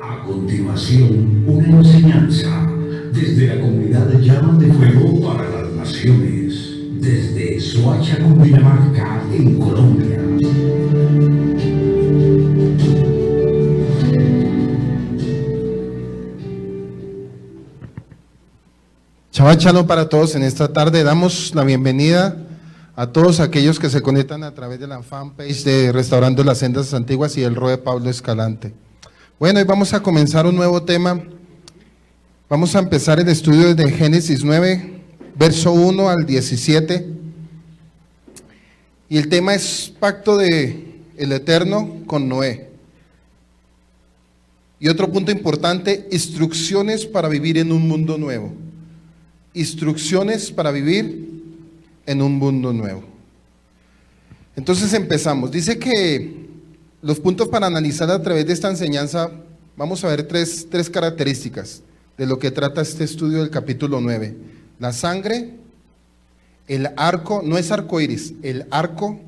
A continuación, una enseñanza desde la comunidad de Llamas de Fuego para las Naciones, desde Soacha, Cundinamarca, en Colombia. Shabbat Shalom para todos. En esta tarde damos la bienvenida a todos aquellos que se conectan a través de la fanpage de Restaurando las Sendas Antiguas y el ROE Pablo Escalante. Bueno, hoy vamos a comenzar un nuevo tema. Vamos a empezar el estudio desde Génesis 9, verso 1 al 17. Y el tema es pacto de el Eterno con Noé. Y otro punto importante, instrucciones para vivir en un mundo nuevo. Instrucciones para vivir en un mundo nuevo. Entonces empezamos. Dice que los puntos para analizar a través de esta enseñanza, vamos a ver tres características de lo que trata este estudio del capítulo 9. La sangre, el arco, no es arco iris, el arco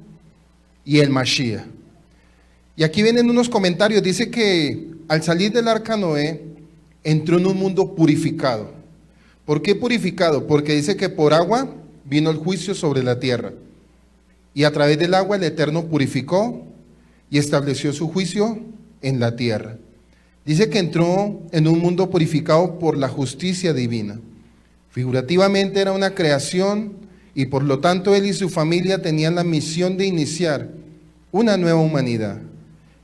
y el Mashiach. Y aquí vienen unos comentarios. Dice que al salir del arca Noé, entró en un mundo purificado. ¿Por qué purificado? Porque dice que por agua vino el juicio sobre la tierra. Y a través del agua el Eterno purificó y estableció su juicio en la tierra. Dice que entró en un mundo purificado por la justicia divina. Figurativamente era una creación y por lo tanto él y su familia tenían la misión de iniciar una nueva humanidad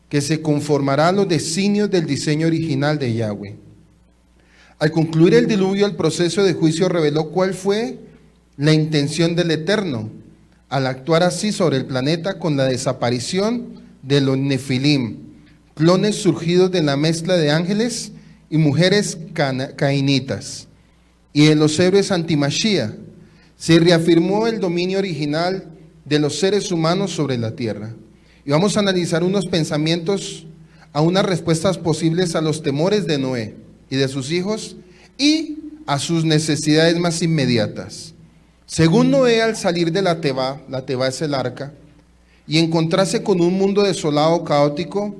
que se conformará a los designios del diseño original de Yahweh. Al concluir el diluvio, el proceso de juicio reveló cuál fue la intención del Eterno al actuar así sobre el planeta con la desaparición de los Nefilim, clones surgidos de la mezcla de ángeles y mujeres cainitas, y de los héroes anti-Mashiach. Se reafirmó el dominio original de los seres humanos sobre la tierra. Y vamos a analizar unos pensamientos a unas respuestas posibles a los temores de Noé y de sus hijos y a sus necesidades más inmediatas. Según Noé, al salir de la Tebá es el arca, y encontrarse con un mundo desolado, caótico,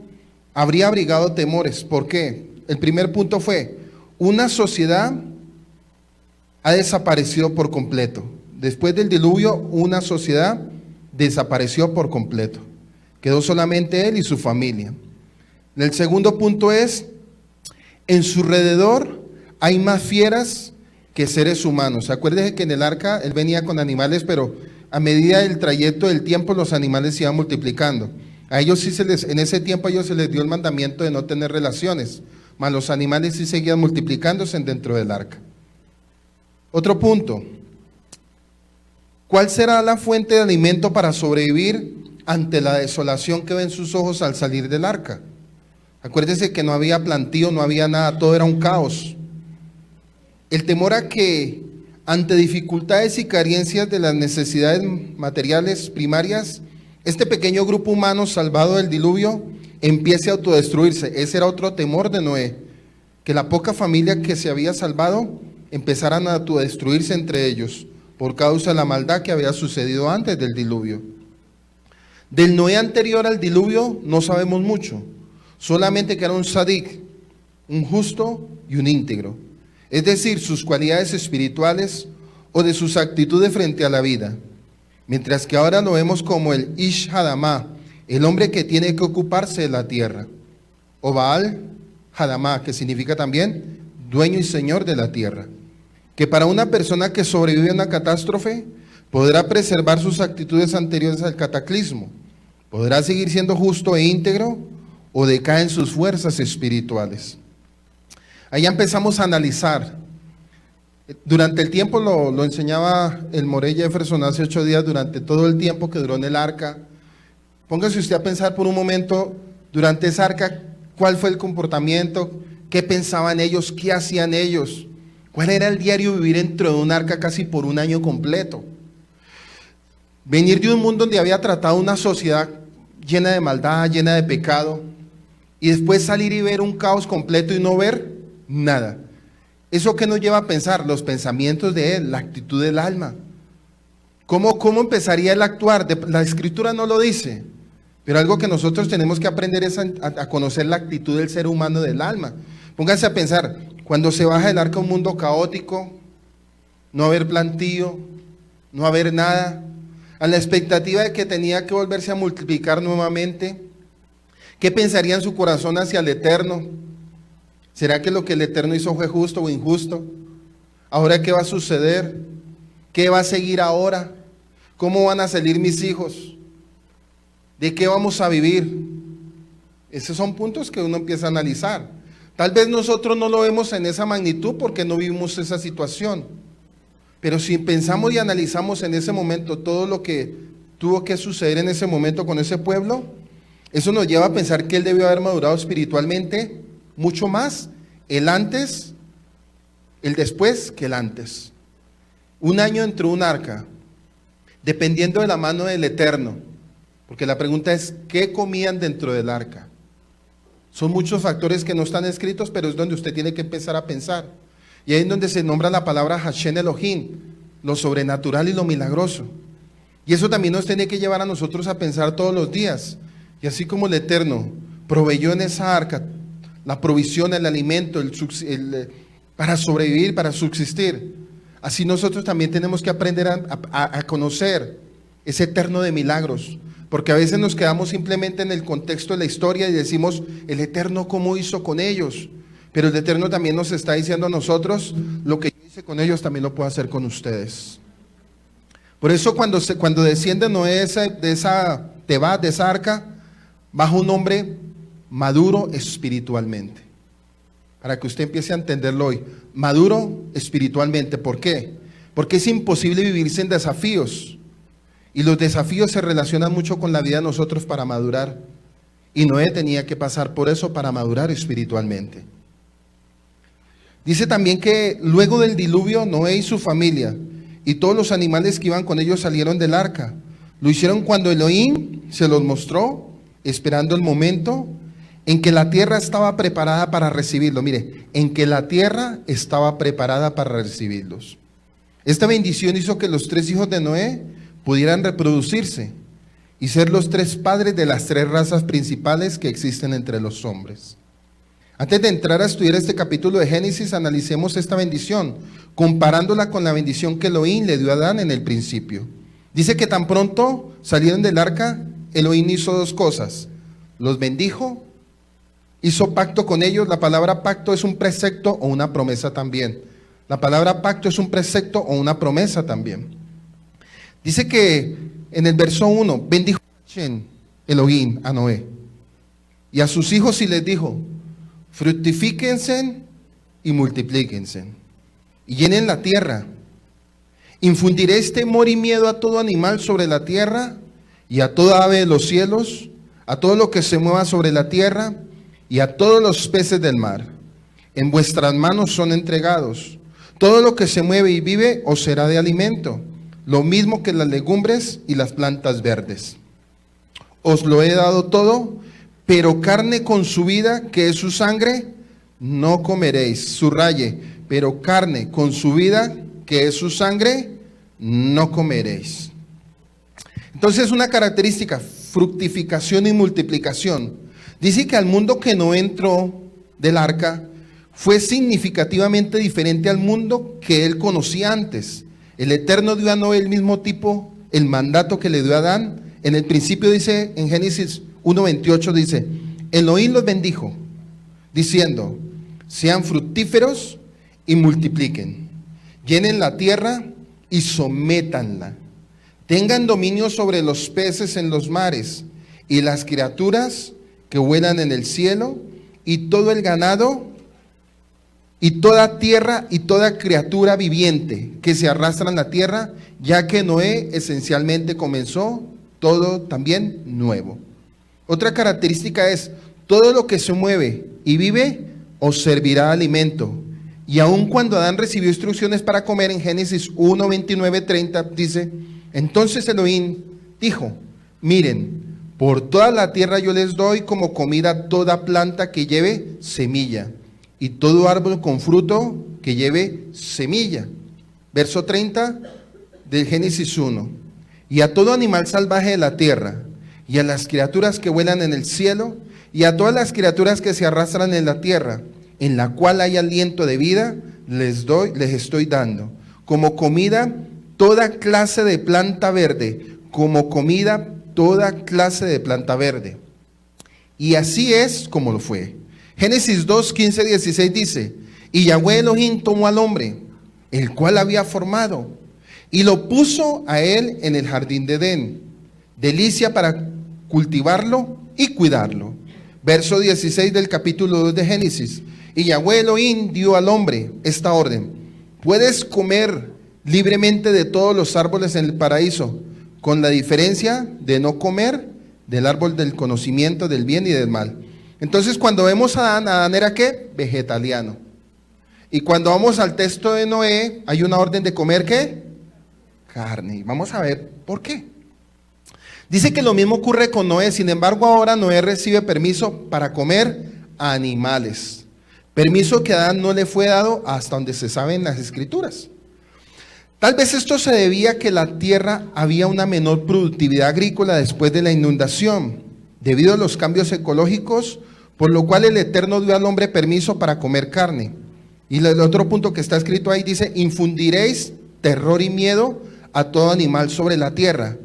habría abrigado temores. ¿Por qué? El primer punto fue, una sociedad ha desaparecido por completo. Después del diluvio, una sociedad desapareció por completo. Quedó solamente él y su familia. El segundo punto es, en su alrededor hay más fieras que seres humanos. Acuérdense que en el arca él venía con animales, pero a medida del trayecto del tiempo los animales se iban multiplicando. A ellos sí en ese tiempo a ellos se les dio el mandamiento de no tener relaciones, mas los animales sí seguían multiplicándose dentro del arca. Otro punto, ¿cuál será la fuente de alimento para sobrevivir ante la desolación que ven sus ojos al salir del arca? Acuérdense que no había plantío, no había nada, todo era un caos. El temor a que ante dificultades y carencias de las necesidades materiales primarias, este pequeño grupo humano salvado del diluvio empiece a autodestruirse. Ese era otro temor de Noé, que la poca familia que se había salvado empezaran a autodestruirse entre ellos por causa de la maldad que había sucedido antes del diluvio. Del Noé anterior al diluvio no sabemos mucho. Solamente que era un sadik, un justo y un íntegro. Es decir, sus cualidades espirituales o de sus actitudes frente a la vida. Mientras que ahora lo vemos como el Ish Hadamá, el hombre que tiene que ocuparse de la tierra. O Baal Hadamá, que significa también dueño y señor de la tierra. Que para una persona que sobrevive a una catástrofe, podrá preservar sus actitudes anteriores al cataclismo. Podrá seguir siendo justo e íntegro, o decaen sus fuerzas espirituales. Ahí empezamos a analizar. Durante el tiempo lo enseñaba el Morey Jefferson hace 8 días, durante todo el tiempo que duró en el arca. Póngase usted a pensar por un momento, durante esa arca, ¿cuál fue el comportamiento? ¿Qué pensaban ellos? ¿Qué hacían ellos? ¿Cuál era el diario vivir dentro de un arca casi por un año completo? Venir de un mundo donde había tratado una sociedad llena de maldad, llena de pecado, y después salir y ver un caos completo y no ver nada. ¿Eso qué nos lleva a pensar? Los pensamientos de él, la actitud del alma. ¿Cómo empezaría él a actuar? La Escritura no lo dice, Pero algo que nosotros tenemos que aprender es a conocer la actitud del ser humano, del alma. Pónganse a pensar, cuando se baja del arca a un mundo caótico, no haber plantío, no haber nada, a la expectativa de que tenía que volverse a multiplicar nuevamente, ¿qué pensaría en su corazón hacia el Eterno? ¿Será que lo que el Eterno hizo fue justo o injusto? ¿Ahora qué va a suceder? ¿Qué va a seguir ahora? ¿Cómo van a salir mis hijos? ¿De qué vamos a vivir? Esos son puntos que uno empieza a analizar. Tal vez nosotros no lo vemos en esa magnitud porque no vivimos esa situación. Pero si pensamos y analizamos en ese momento todo lo que tuvo que suceder en ese momento con ese pueblo, eso nos lleva a pensar que él debió haber madurado espiritualmente mucho más el antes, el después que el antes. Un año entre un arca, dependiendo de la mano del Eterno, porque la pregunta es, ¿qué comían dentro del arca? Son muchos factores que no están escritos, pero es donde usted tiene que empezar a pensar. Y ahí es donde se nombra la palabra Hashem Elohim, lo sobrenatural y lo milagroso. Y eso también nos tiene que llevar a nosotros a pensar todos los días. Y así como el Eterno proveyó en esa arca la provisión, el alimento, para sobrevivir, para subsistir, así nosotros también tenemos que aprender a conocer ese Eterno de milagros. Porque a veces nos quedamos simplemente en el contexto de la historia y decimos, el Eterno ¿cómo hizo con ellos? Pero el Eterno también nos está diciendo a nosotros, lo que yo hice con ellos también lo puedo hacer con ustedes. Por eso cuando desciende Noé de esa Tebat, de esa arca, baja un hombre maduro espiritualmente. Para que usted empiece a entenderlo hoy. Maduro espiritualmente. ¿Por qué? Porque es imposible vivir sin desafíos. Y los desafíos se relacionan mucho con la vida de nosotros para madurar. Y Noé tenía que pasar por eso para madurar espiritualmente. Dice también que luego del diluvio, Noé y su familia y todos los animales que iban con ellos salieron del arca. Lo hicieron cuando Elohim se los mostró, esperando el momento en que la tierra estaba preparada para recibirlo. Mire, en que la tierra estaba preparada para recibirlos. Esta bendición hizo que los 3 hijos de Noé pudieran reproducirse y ser los 3 padres de las 3 razas principales que existen entre los hombres. Antes de entrar a estudiar este capítulo de Génesis, analicemos esta bendición, comparándola con la bendición que Elohim le dio a Adán en el principio. Dice que tan pronto salieron del arca, Elohim hizo 2 cosas. Los bendijo, hizo pacto con ellos. La palabra pacto es un precepto o una promesa también. La palabra pacto es un precepto o una promesa también. Dice que en el verso 1, bendijo Elohim a Noé y a sus hijos y les dijo, fructifíquense y multiplíquense y llenen la tierra. Infundiréis temor y miedo a todo animal sobre la tierra y a toda ave de los cielos, a todo lo que se mueva sobre la tierra y a todos los peces del mar. En vuestras manos son entregados. Todo lo que se mueve y vive os será de alimento, lo mismo que las legumbres y las plantas verdes. Os lo he dado todo, pero carne con su vida, que es su sangre, no comeréis. Subraye, pero carne con su vida, que es su sangre, no comeréis. Entonces, una característica, fructificación y multiplicación. Dice que al mundo que no entró del arca fue significativamente diferente al mundo que él conocía antes. El Eterno dio a Noé el mismo tipo, el mandato que le dio a Adán. En el principio dice, en Génesis 1:28 dice, Elohim los bendijo, diciendo, sean fructíferos y multipliquen, llenen la tierra y sométanla, tengan dominio sobre los peces en los mares y las criaturas que vuelan en el cielo y todo el ganado y toda tierra y toda criatura viviente que se arrastra en la tierra, ya que Noé esencialmente comenzó todo también nuevo. Otra característica es, todo lo que se mueve y vive os servirá alimento. Y aun cuando Adán recibió instrucciones para comer, en Génesis 1, 29, 30, dice, entonces Elohim dijo, miren, por toda la tierra yo les doy como comida toda planta que lleve semilla, y todo árbol con fruto que lleve semilla. Verso 30 del Génesis 1. Y a todo animal salvaje de la tierra, y a las criaturas que vuelan en el cielo, y a todas las criaturas que se arrastran en la tierra, en la cual hay aliento de vida, les estoy dando, como comida, toda clase de planta verde, como comida, toda clase de planta verde. Y así es como lo fue. Génesis 2, 15, 16 dice, y Yahweh Elohim tomó al hombre, el cual había formado, y lo puso a él en el jardín de Edén, delicia para cultivarlo y cuidarlo. Verso 16 del capítulo 2 de Génesis. Y Yahweh Elohim dio al hombre esta orden: puedes comer libremente de todos los árboles en el paraíso, con la diferencia de no comer del árbol del conocimiento del bien y del mal. Entonces, cuando vemos a Adán era ¿qué? Vegetariano. Y cuando vamos al texto de Noé, hay una orden de comer ¿qué? Carne. Y vamos a ver por qué. Dice que lo mismo ocurre con Noé, sin embargo ahora Noé recibe permiso para comer animales. Permiso que a Adán no le fue dado hasta donde se sabe en las escrituras. Tal vez esto se debía a que la tierra había una menor productividad agrícola después de la inundación, debido a los cambios ecológicos, por lo cual el Eterno dio al hombre permiso para comer carne. Y el otro punto que está escrito ahí dice, infundiréis terror y miedo a todo animal sobre la tierra.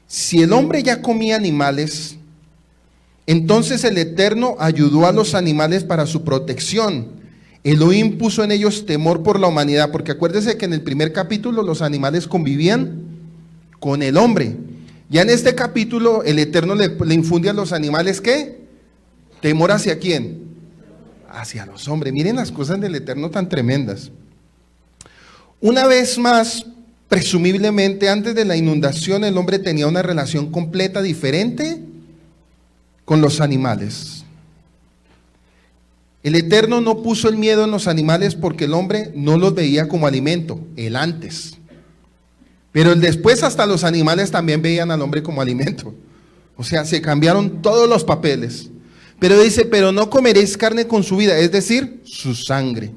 Si el hombre ya comía animales, entonces el Eterno ayudó a los animales para su protección. Elohim puso en ellos temor por la humanidad, porque acuérdese que en el primer capítulo los animales convivían con el hombre. Ya en este capítulo el Eterno le infunde a los animales ¿qué? Temor hacia quién, hacia los hombres. Miren las cosas del Eterno tan tremendas. Una vez más, presumiblemente antes de la inundación el hombre tenía una relación completa diferente con los animales. El Eterno no puso el miedo en los animales porque el hombre no los veía como alimento, el antes. Pero el después hasta los animales también veían al hombre como alimento. O sea, se cambiaron todos los papeles. Pero dice, pero no comeréis carne con su vida, es decir, su sangre.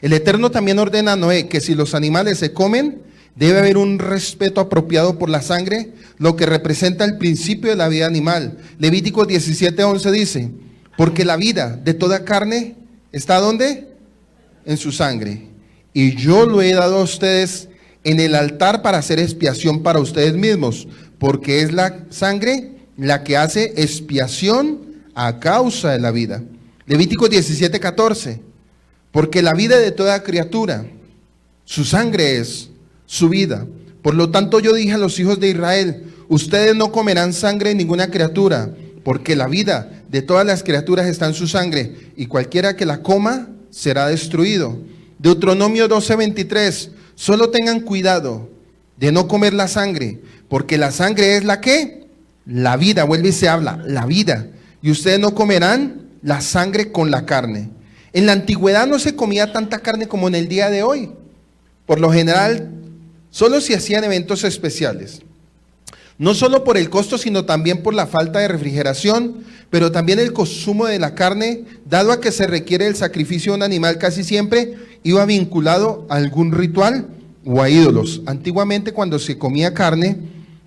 El Eterno también ordena a Noé que si los animales se comen, debe haber un respeto apropiado por la sangre, lo que representa el principio de la vida animal. Levítico 17:11 dice, porque la vida de toda carne está ¿dónde? En su sangre. Y yo lo he dado a ustedes en el altar para hacer expiación para ustedes mismos, porque es la sangre la que hace expiación a causa de la vida. Levítico 17:14, porque la vida de toda criatura, su sangre es su vida. Por lo tanto yo dije a los hijos de Israel, ustedes no comerán sangre de ninguna criatura, porque la vida de todas las criaturas está en su sangre, y cualquiera que la coma será destruido. Deuteronomio 12:23, solo tengan cuidado de no comer la sangre, porque la sangre es la ¿qué? La vida, vuelve y se habla, la vida. Y ustedes no comerán la sangre con la carne. En la antigüedad no se comía tanta carne como en el día de hoy. Por lo general, solo se hacían eventos especiales. No solo por el costo, sino también por la falta de refrigeración, pero también el consumo de la carne, dado a que se requiere el sacrificio de un animal casi siempre, iba vinculado a algún ritual o a ídolos. Antiguamente cuando se comía carne,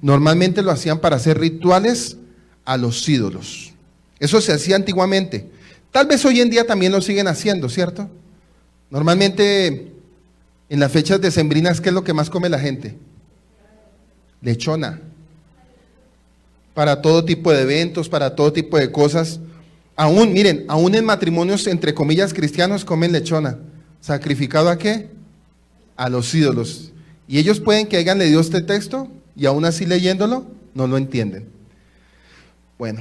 normalmente lo hacían para hacer rituales a los ídolos. Eso se hacía antiguamente. Tal vez hoy en día también lo siguen haciendo, ¿cierto? Normalmente en las fechas decembrinas, ¿qué es lo que más come la gente? Lechona. Para todo tipo de eventos, para todo tipo de cosas. Aún, miren, aún en matrimonios entre comillas cristianos comen lechona. ¿Sacrificado a qué? A los ídolos. Y ellos pueden que hayan leído este texto y aún así leyéndolo no lo entienden. Bueno,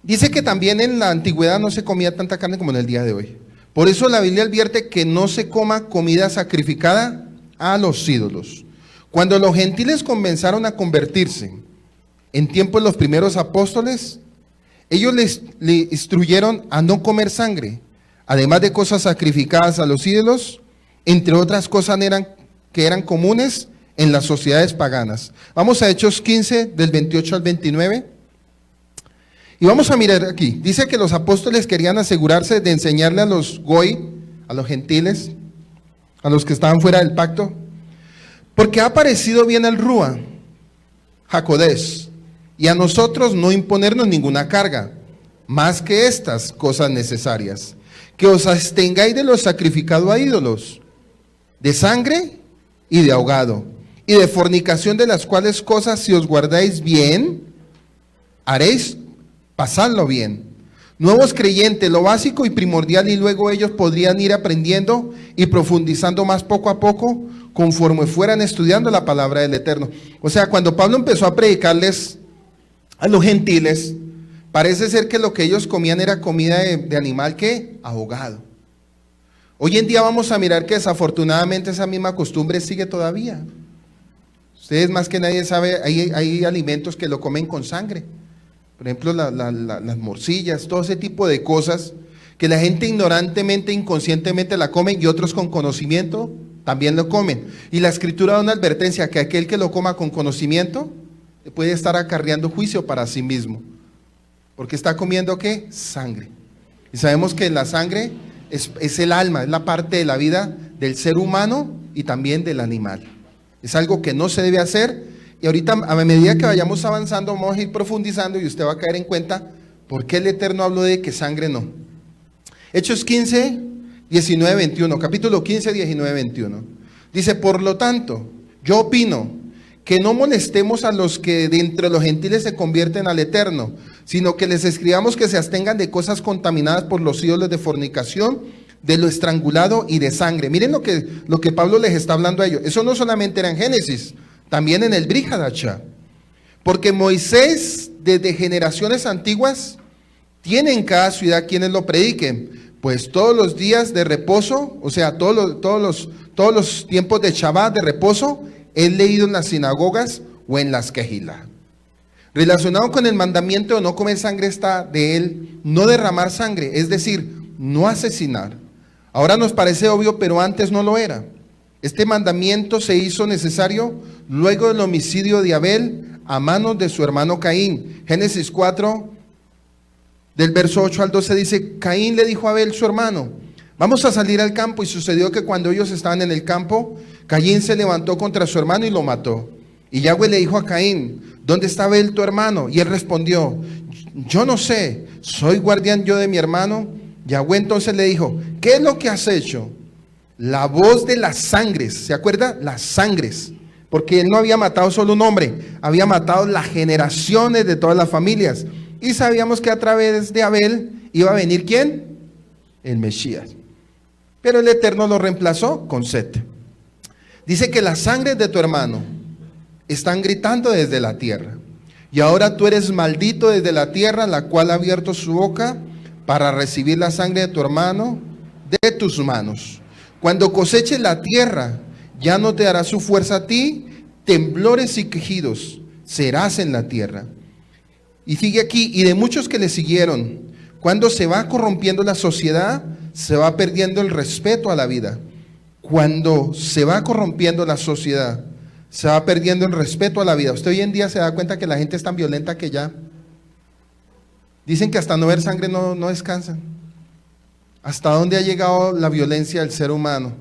dice que también en la antigüedad no se comía tanta carne como en el día de hoy. Por eso la Biblia advierte que no se coma comida sacrificada a los ídolos. Cuando los gentiles comenzaron a convertirse en tiempos de los primeros apóstoles, ellos le instruyeron a no comer sangre, además de cosas sacrificadas a los ídolos, entre otras cosas que eran comunes en las sociedades paganas. Vamos a Hechos 15, del 28 al 29. Y vamos a mirar aquí. Dice que los apóstoles querían asegurarse de enseñarle a los goy, a los gentiles, a los que estaban fuera del pacto, porque ha parecido bien el Rúa, Jacodés, y a nosotros no imponernos ninguna carga, más que estas cosas necesarias, que os abstengáis de lo sacrificado a ídolos, de sangre y de ahogado, y de fornicación, de las cuales cosas si os guardáis bien, haréis pasarlo bien. Nuevos creyentes, lo básico y primordial, y luego ellos podrían ir aprendiendo y profundizando más poco a poco, conforme fueran estudiando la palabra del Eterno. O sea, cuando Pablo empezó a predicarles a los gentiles, parece ser que lo que ellos comían era comida de animal que ahogado. Hoy en día vamos a mirar que desafortunadamente esa misma costumbre sigue todavía. Ustedes más que nadie saben, hay alimentos que lo comen con sangre. Por ejemplo, las morcillas, todo ese tipo de cosas que la gente ignorantemente, inconscientemente la comen, y otros con conocimiento también lo comen. Y la Escritura da una advertencia que aquel que lo coma con conocimiento puede estar acarreando juicio para sí mismo. Porque está comiendo ¿qué? Sangre. Y sabemos que la sangre es el alma, es la parte de la vida del ser humano y también del animal. Es algo que no se debe hacer, y ahorita a medida que vayamos avanzando vamos a ir profundizando y usted va a caer en cuenta por qué el Eterno habló de que sangre no. Hechos 15, 19, 21, capítulo 15, 19, 21. Dice, por lo tanto, yo opino que no molestemos a los que de entre los gentiles se convierten al Eterno, sino que les escribamos que se abstengan de cosas contaminadas por los ídolos, de fornicación, de lo estrangulado y de sangre. Miren lo que Pablo les está hablando a ellos. Eso no solamente era en Génesis, también en el Brit Hadashah. Porque Moisés, desde generaciones antiguas, tiene en cada ciudad quienes lo prediquen, pues todos los días de reposo, o sea, todos los tiempos de Shabbat, de reposo, es leído en las sinagogas o en las quejilá. Relacionado con el mandamiento de no comer sangre está de él no derramar sangre, es decir, no asesinar. Ahora nos parece obvio, pero antes no lo era. Este mandamiento se hizo necesario luego del homicidio de Abel a manos de su hermano Caín. Génesis 4, del verso 8 al 12 dice, Caín le dijo a Abel su hermano, vamos a salir al campo, y sucedió que cuando ellos estaban en el campo, Caín se levantó contra su hermano y lo mató. Y Yahweh le dijo a Caín, ¿dónde está Abel tu hermano? Y él respondió, yo no sé, soy guardián yo de mi hermano. Yahweh entonces le dijo, ¿qué es lo que has hecho? La voz de las sangres, ¿se acuerda? Las sangres, porque él no había matado solo un hombre, había matado las generaciones de todas las familias. Y sabíamos que a través de Abel iba a venir ¿quién? El Mesías. Pero el Eterno lo reemplazó con Set. Dice que las sangres de tu hermano están gritando desde la tierra. Y ahora tú eres maldito desde la tierra, la cual ha abierto su boca para recibir la sangre de tu hermano de tus manos. Cuando coseches la tierra, ya no te dará su fuerza a ti, temblores y quejidos serás en la tierra. Y sigue aquí, y de muchos que le siguieron, cuando se va corrompiendo la sociedad, se va perdiendo el respeto a la vida. Cuando se va corrompiendo la sociedad, se va perdiendo el respeto a la vida. Usted hoy en día se da cuenta que la gente es tan violenta que ya dicen que hasta no ver sangre no descansan. ¿Hasta dónde ha llegado la violencia del ser humano?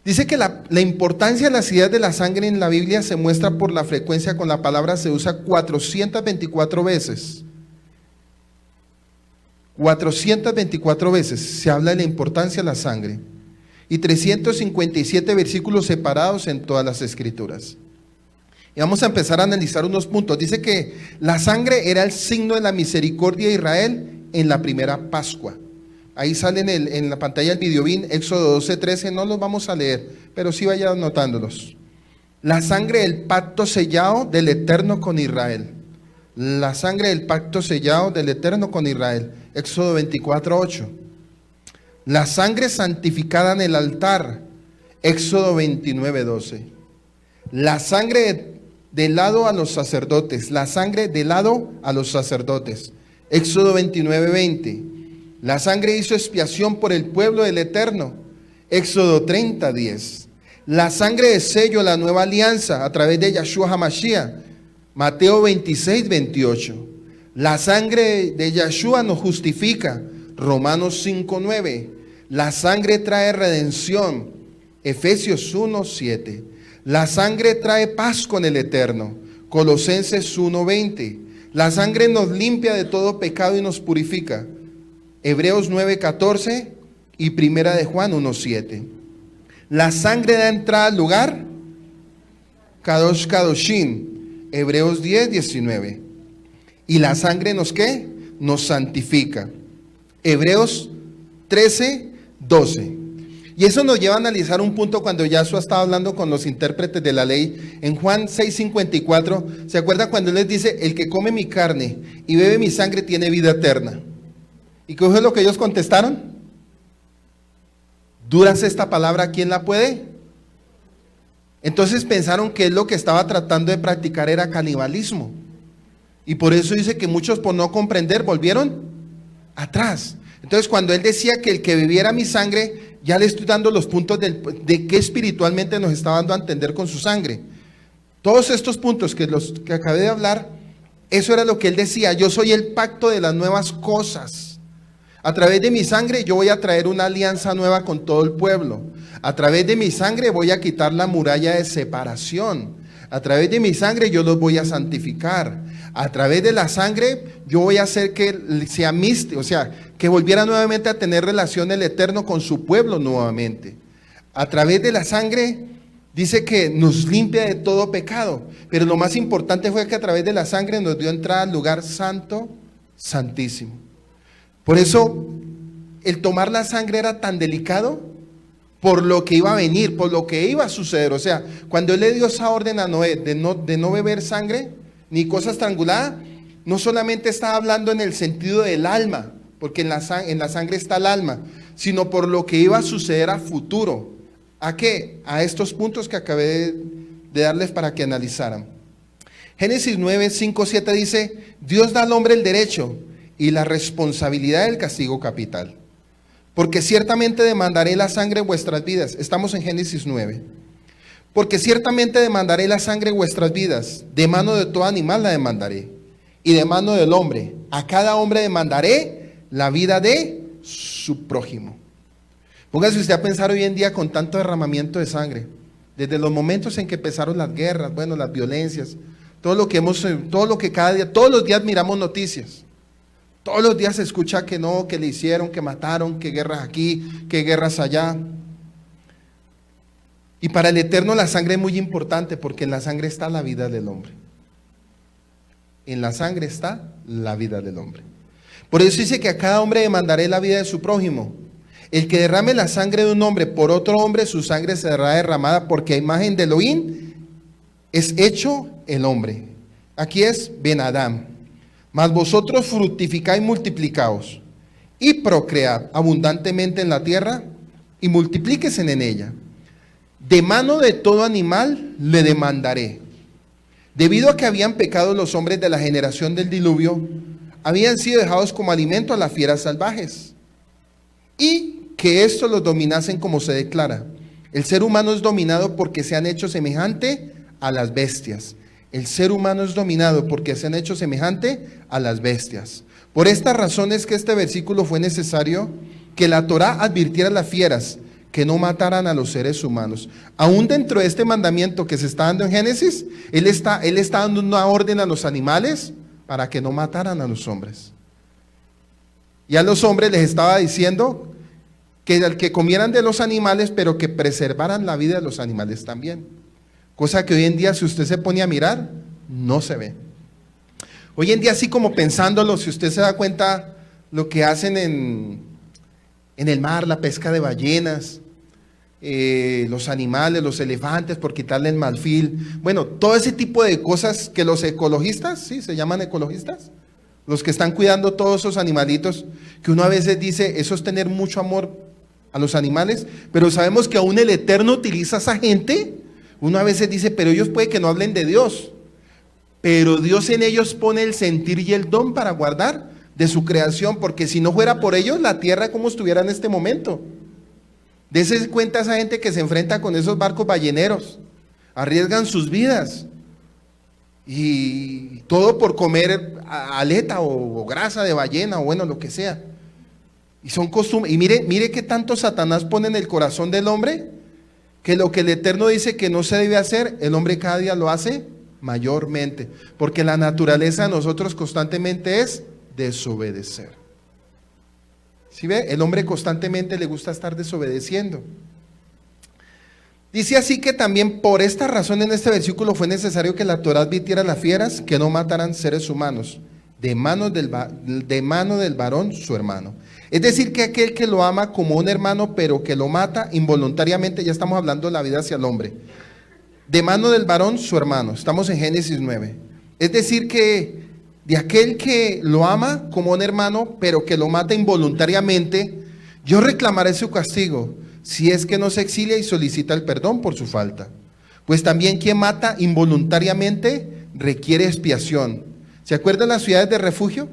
Dice que la importancia de las ideas de la sangre en la Biblia se muestra por la frecuencia con la palabra, se usa 424 veces. 424 veces se habla de la importancia de la sangre. Y 357 versículos separados en todas las escrituras. Y vamos a empezar a analizar unos puntos. Dice que la sangre era el signo de la misericordia de Israel en la primera Pascua. Ahí sale en la pantalla el videobin, Éxodo 12, 13, no los vamos a leer, pero sí vaya anotándolos. La sangre del pacto sellado del Eterno con Israel. La sangre del pacto sellado del Eterno con Israel. Éxodo 24, 8. La sangre santificada en el altar. Éxodo 29, 12. La sangre del lado a los sacerdotes. La sangre del lado a los sacerdotes. Éxodo 29, 20. La sangre hizo expiación por el pueblo del Eterno. Éxodo 30, 10. La sangre de sello, la nueva alianza a través de Yahshua HaMashiach. Mateo 26, 28. La sangre de Yahshua nos justifica. Romanos 5, 9. La sangre trae redención. Efesios 1, 7. La sangre trae paz con el Eterno. Colosenses 1:20. La sangre nos limpia de todo pecado y nos purifica. Hebreos 9:14 y Primera de Juan 1:7. La sangre da entrada al lugar Kadosh Kadoshim. Hebreos 10:19. Y la sangre nos ¿qué? Nos santifica. Hebreos 13:12. Y eso nos lleva a analizar un punto cuando Yahshua estaba hablando con los intérpretes de la ley. En Juan 6:54, ¿se acuerda cuando él les dice, el que come mi carne y bebe mi sangre tiene vida eterna? ¿Y qué fue lo que ellos contestaron? ¿Duras esta palabra? ¿Quién la puede? Entonces pensaron que él lo que estaba tratando de practicar era canibalismo. Y por eso dice que muchos, por no comprender, volvieron atrás. Entonces cuando él decía que el que bebiera mi sangre, ya le estoy dando los puntos de qué espiritualmente nos está dando a entender con su sangre. Todos estos puntos que acabé de hablar, eso era lo que él decía. Yo soy el pacto de las nuevas cosas. A través de mi sangre yo voy a traer una alianza nueva con todo el pueblo. A través de mi sangre voy a quitar la muralla de separación. A través de mi sangre yo los voy a santificar. A través de la sangre yo voy a hacer que se amiste, o sea, que volviera nuevamente a tener relación el Eterno con su pueblo nuevamente. A través de la sangre dice que nos limpia de todo pecado. Pero lo más importante fue que a través de la sangre nos dio entrada al lugar santo, santísimo. Por eso el tomar la sangre era tan delicado por lo que iba a venir, por lo que iba a suceder. O sea, cuando él le dio esa orden a Noé de no beber sangre ni cosa estrangulada, no solamente estaba hablando en el sentido del alma, porque en la sangre está el alma, sino por lo que iba a suceder a futuro. ¿A qué? A estos puntos que acabé de darles para que analizaran. Génesis 9, 5, 7 dice, Dios da al hombre el derecho y la responsabilidad del castigo capital. Porque ciertamente demandaré la sangre en vuestras vidas. Estamos en Génesis 9. Porque ciertamente demandaré la sangre en vuestras vidas. De mano de todo animal la demandaré. Y de mano del hombre. A cada hombre demandaré la vida de su prójimo. Póngase usted a pensar hoy en día con tanto derramamiento de sangre. Desde los momentos en que empezaron las guerras, bueno, las violencias. Todo lo que cada día, todos los días miramos noticias. Todos los días se escucha que no, que le hicieron, que mataron, que guerras aquí, que guerras allá. Y para el Eterno la sangre es muy importante porque en la sangre está la vida del hombre. En la sangre está la vida del hombre. Por eso dice que a cada hombre demandaré la vida de su prójimo. El que derrame la sangre de un hombre por otro hombre, su sangre será derramada porque a imagen de Elohim es hecho el hombre. Aquí es Ben Adam. Mas vosotros fructificad y multiplicaos, y procread abundantemente en la tierra, y multiplíquese en ella. De mano de todo animal le demandaré. Debido a que habían pecado los hombres de la generación del diluvio, habían sido dejados como alimento a las fieras salvajes, y que estos los dominasen como se declara. El ser humano es dominado porque se han hecho semejante a las bestias. El ser humano es dominado porque se han hecho semejante a las bestias. Por esta razón es que este versículo fue necesario que la Torá advirtiera a las fieras que no mataran a los seres humanos. Aún dentro de este mandamiento que se está dando en Génesis, él está dando una orden a los animales para que no mataran a los hombres. Y a los hombres les estaba diciendo que comieran de los animales, pero que preservaran la vida de los animales también. Cosa que hoy en día, si usted se pone a mirar, no se ve. Hoy en día, así como pensándolo, si usted se da cuenta lo que hacen en el mar, la pesca de ballenas, los animales, los elefantes, por quitarle el marfil, bueno, todo ese tipo de cosas que los ecologistas, sí, se llaman ecologistas, los que están cuidando todos esos animalitos, que uno a veces dice, eso es tener mucho amor a los animales, pero sabemos que aún el Eterno utiliza a esa gente. Uno a veces dice, pero ellos puede que no hablen de Dios, pero Dios en ellos pone el sentir y el don para guardar de su creación, porque si no fuera por ellos, la tierra como estuviera en este momento. Dese cuenta esa gente que se enfrenta con esos barcos balleneros, arriesgan sus vidas, y todo por comer aleta o grasa de ballena, o bueno, lo que sea. Y son costumbres, y mire que tanto Satanás pone en el corazón del hombre, que lo que el Eterno dice que no se debe hacer, el hombre cada día lo hace mayormente, porque la naturaleza de nosotros constantemente es desobedecer. ¿Sí ve? El hombre constantemente le gusta estar desobedeciendo. Dice así que también por esta razón en este versículo fue necesario que la Torá advirtiera a las fieras que no mataran seres humanos de mano del varón su hermano. Es decir, que aquel que lo ama como un hermano pero que lo mata involuntariamente, ya estamos hablando de la vida hacia el hombre, de mano del varón su hermano, estamos en Génesis 9. Es decir, que de aquel que lo ama como un hermano pero que lo mata involuntariamente, yo reclamaré su castigo, si es que no se exilia y solicita el perdón por su falta. Pues también quien mata involuntariamente requiere expiación. ¿Se acuerdan las ciudades de refugio?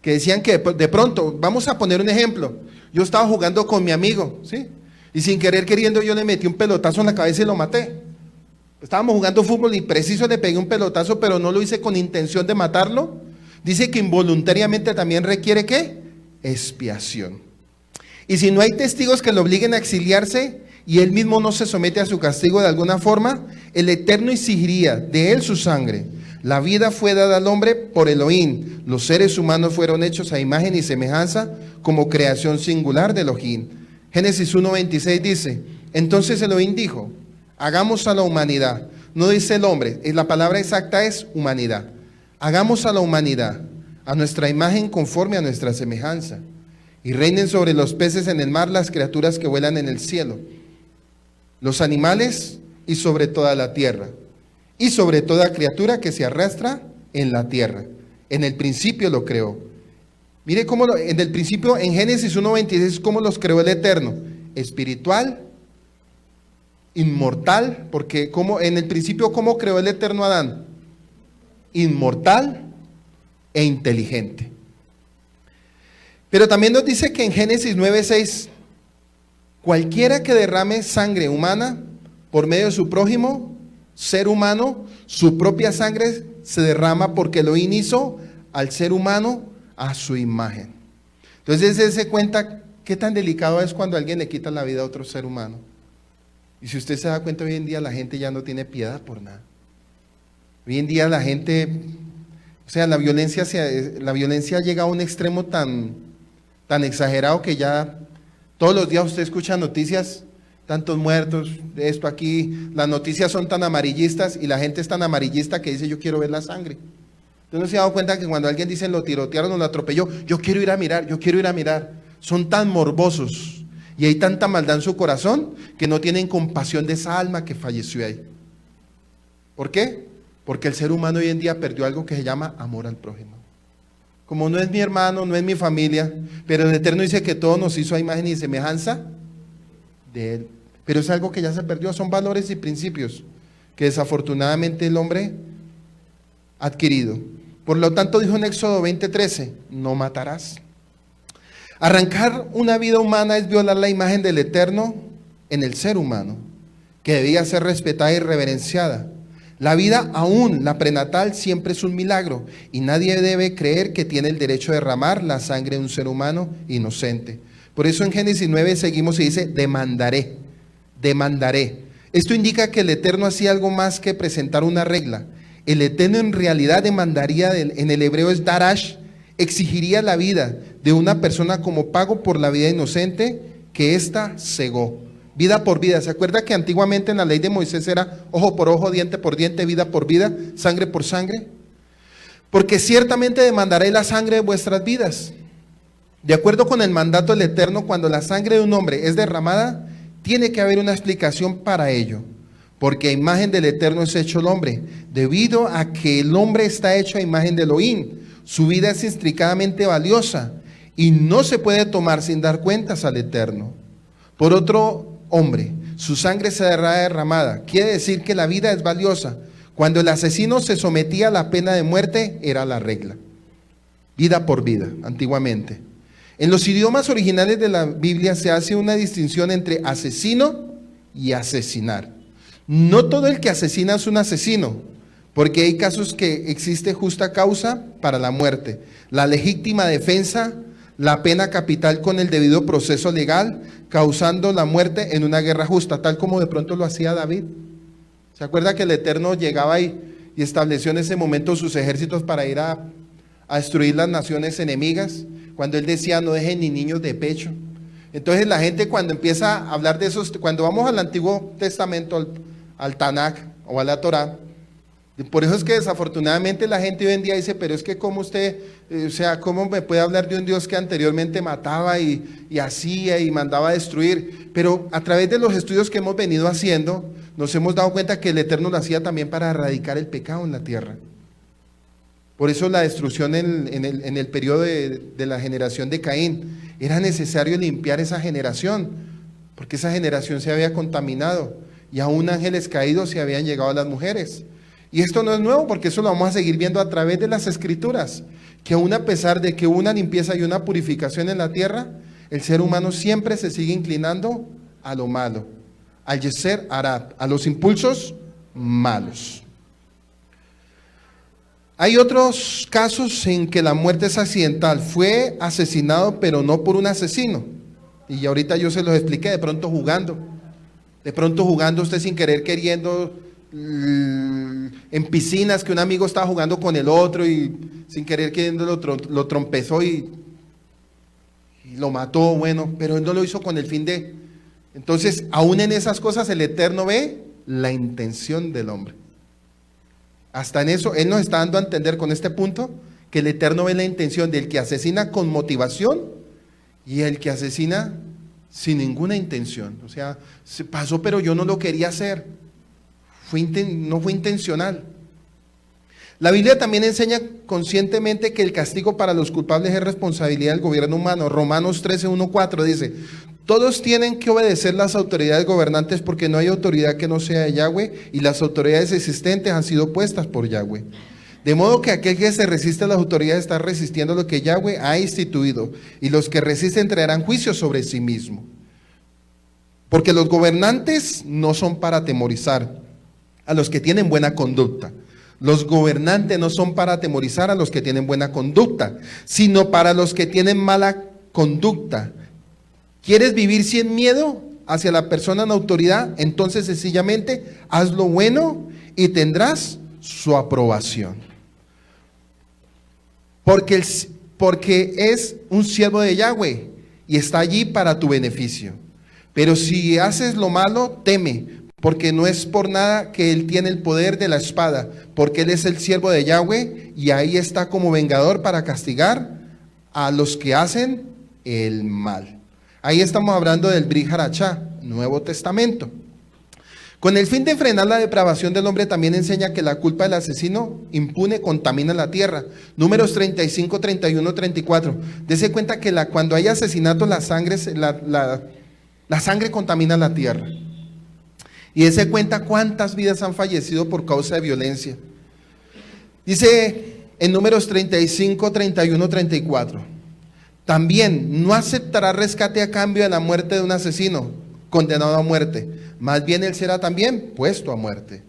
Que decían que de pronto, vamos a poner un ejemplo, yo estaba jugando con mi amigo, ¿sí? Y sin querer queriendo yo le metí un pelotazo en la cabeza y lo maté. Estábamos jugando fútbol y preciso le pegué un pelotazo, pero no lo hice con intención de matarlo. Dice que involuntariamente también requiere ¿qué? Expiación. Y si no hay testigos que lo obliguen a exiliarse y él mismo no se somete a su castigo de alguna forma, el Eterno exigiría de él su sangre. La vida fue dada al hombre por Elohim. Los seres humanos fueron hechos a imagen y semejanza como creación singular de Elohim. Génesis 1:26 dice, entonces Elohim dijo, hagamos a la humanidad. No dice el hombre, la palabra exacta es humanidad. Hagamos a la humanidad, a nuestra imagen conforme a nuestra semejanza. Y reinen sobre los peces en el mar, las criaturas que vuelan en el cielo, los animales y sobre toda la tierra, y sobre toda criatura que se arrastra en la tierra. En el principio lo creó. Mire cómo en el principio, en Génesis 1:26, cómo los creó el Eterno. Espiritual, inmortal, porque como en el principio, ¿cómo creó el Eterno a Adán? Inmortal e inteligente. Pero también nos dice que en Génesis 9:6, cualquiera que derrame sangre humana por medio de su prójimo, ser humano, su propia sangre se derrama porque Elohim hizo al ser humano a su imagen. Entonces se cuenta qué tan delicado es cuando alguien le quita la vida a otro ser humano. Y si usted se da cuenta, hoy en día la gente ya no tiene piedad por nada. Hoy en día la gente, o sea, la violencia llega a un extremo tan exagerado que ya todos los días usted escucha noticias, tantos muertos, esto aquí, las noticias son tan amarillistas y la gente es tan amarillista que dice yo quiero ver la sangre. ¿Usted no se ha dado cuenta que cuando alguien dice lo tirotearon o lo atropelló, yo quiero ir a mirar, yo quiero ir a mirar? Son tan morbosos y hay tanta maldad en su corazón que no tienen compasión de esa alma que falleció ahí. ¿Por qué? Porque el ser humano hoy en día perdió algo que se llama amor al prójimo. Como no es mi hermano, no es mi familia, pero el Eterno dice que todo nos hizo a imagen y semejanza de Él. Pero es algo que ya se perdió, son valores y principios que desafortunadamente el hombre ha adquirido. Por lo tanto dijo en Éxodo 20:13, no matarás. Arrancar una vida humana es violar la imagen del Eterno en el ser humano, que debía ser respetada y reverenciada. La vida, aún la prenatal, siempre es un milagro y nadie debe creer que tiene el derecho de derramar la sangre de un ser humano inocente. Por eso en Génesis 9 seguimos y dice, demandaré. Esto indica que el Eterno hacía algo más que presentar una regla. El Eterno en realidad demandaría, en el hebreo es darash, exigiría la vida de una persona como pago por la vida inocente que ésta cegó. Vida por vida. ¿Se acuerda que antiguamente en la ley de Moisés era ojo por ojo, diente por diente, vida por vida, sangre por sangre? Porque ciertamente demandaré la sangre de vuestras vidas. De acuerdo con el mandato del Eterno, cuando la sangre de un hombre es derramada, tiene que haber una explicación para ello. Porque a imagen del Eterno es hecho el hombre. Debido a que el hombre está hecho a imagen de Elohim, su vida es intrinsecamente valiosa y no se puede tomar sin dar cuentas al Eterno. Por otro hombre, su sangre será derramada. Quiere decir que la vida es valiosa. Cuando el asesino se sometía a la pena de muerte, era la regla. Vida por vida, antiguamente. En los idiomas originales de la Biblia se hace una distinción entre asesino y asesinar. No todo el que asesina es un asesino, porque hay casos que existe justa causa para la muerte, la legítima defensa, la pena capital con el debido proceso legal, causando la muerte en una guerra justa, tal como de pronto lo hacía David. ¿Se acuerda que el Eterno llegaba y y estableció en ese momento sus ejércitos para ir a destruir las naciones enemigas, cuando Él decía no dejen ni niños de pecho. Entonces la gente cuando empieza a hablar de esos, cuando vamos al Antiguo Testamento, al Tanakh o a la Torá, por eso es que desafortunadamente la gente hoy en día dice, pero es que cómo usted, o sea, cómo me puede hablar de un Dios que anteriormente mataba y hacía y mandaba a destruir. Pero a través de los estudios que hemos venido haciendo, nos hemos dado cuenta que el Eterno lo hacía también para erradicar el pecado en la tierra. Por eso la destrucción en el periodo de la generación de Caín, era necesario limpiar esa generación, porque esa generación se había contaminado y aún ángeles caídos se habían llegado a las mujeres. Y esto no es nuevo, porque eso lo vamos a seguir viendo a través de las Escrituras, que aún a pesar de que hubo una limpieza y una purificación en la tierra, el ser humano siempre se sigue inclinando a lo malo, al yeser hará, a los impulsos malos. Hay otros casos en que la muerte es accidental. Fue asesinado, pero no por un asesino. Y ahorita yo se los expliqué, de pronto jugando usted sin querer queriendo, en piscinas que un amigo estaba jugando con el otro y sin querer queriendo lo trompezó y lo mató, bueno, pero Él no lo hizo con el fin de... Entonces, aún en esas cosas el Eterno ve la intención del hombre. Hasta en eso, Él nos está dando a entender con este punto que el Eterno ve la intención del que asesina con motivación y el que asesina sin ninguna intención. O sea, se pasó, pero yo no lo quería hacer. No fue intencional. La Biblia también enseña conscientemente que el castigo para los culpables es responsabilidad del gobierno humano. Romanos 13:1-4 dice: todos tienen que obedecer las autoridades gobernantes porque no hay autoridad que no sea de Yahweh y las autoridades existentes han sido puestas por Yahweh. De modo que aquel que se resiste a las autoridades está resistiendo lo que Yahweh ha instituido y los que resisten traerán juicio sobre sí mismo. Porque los gobernantes no son para atemorizar a los que tienen buena conducta. Los gobernantes no son para atemorizar a los que tienen buena conducta, sino para los que tienen mala conducta. ¿Quieres vivir sin miedo hacia la persona en autoridad? Entonces sencillamente haz lo bueno y tendrás su aprobación. Porque es un siervo de Yahweh y está allí para tu beneficio. Pero si haces lo malo, teme, porque no es por nada que Él tiene el poder de la espada, porque Él es el siervo de Yahweh y ahí está como vengador para castigar a los que hacen el mal. Ahí estamos hablando del Brit Harachá, Nuevo Testamento. Con el fin de frenar la depravación del hombre, también enseña que la culpa del asesino impune contamina la tierra. Números 35, 31, 34. Dese cuenta que cuando hay asesinato, la sangre contamina la tierra. Y dese cuenta cuántas vidas han fallecido por causa de violencia. Dice en Números 35, 31, 34. También no aceptará rescate a cambio de la muerte de un asesino condenado a muerte. Más bien él será también puesto a muerte.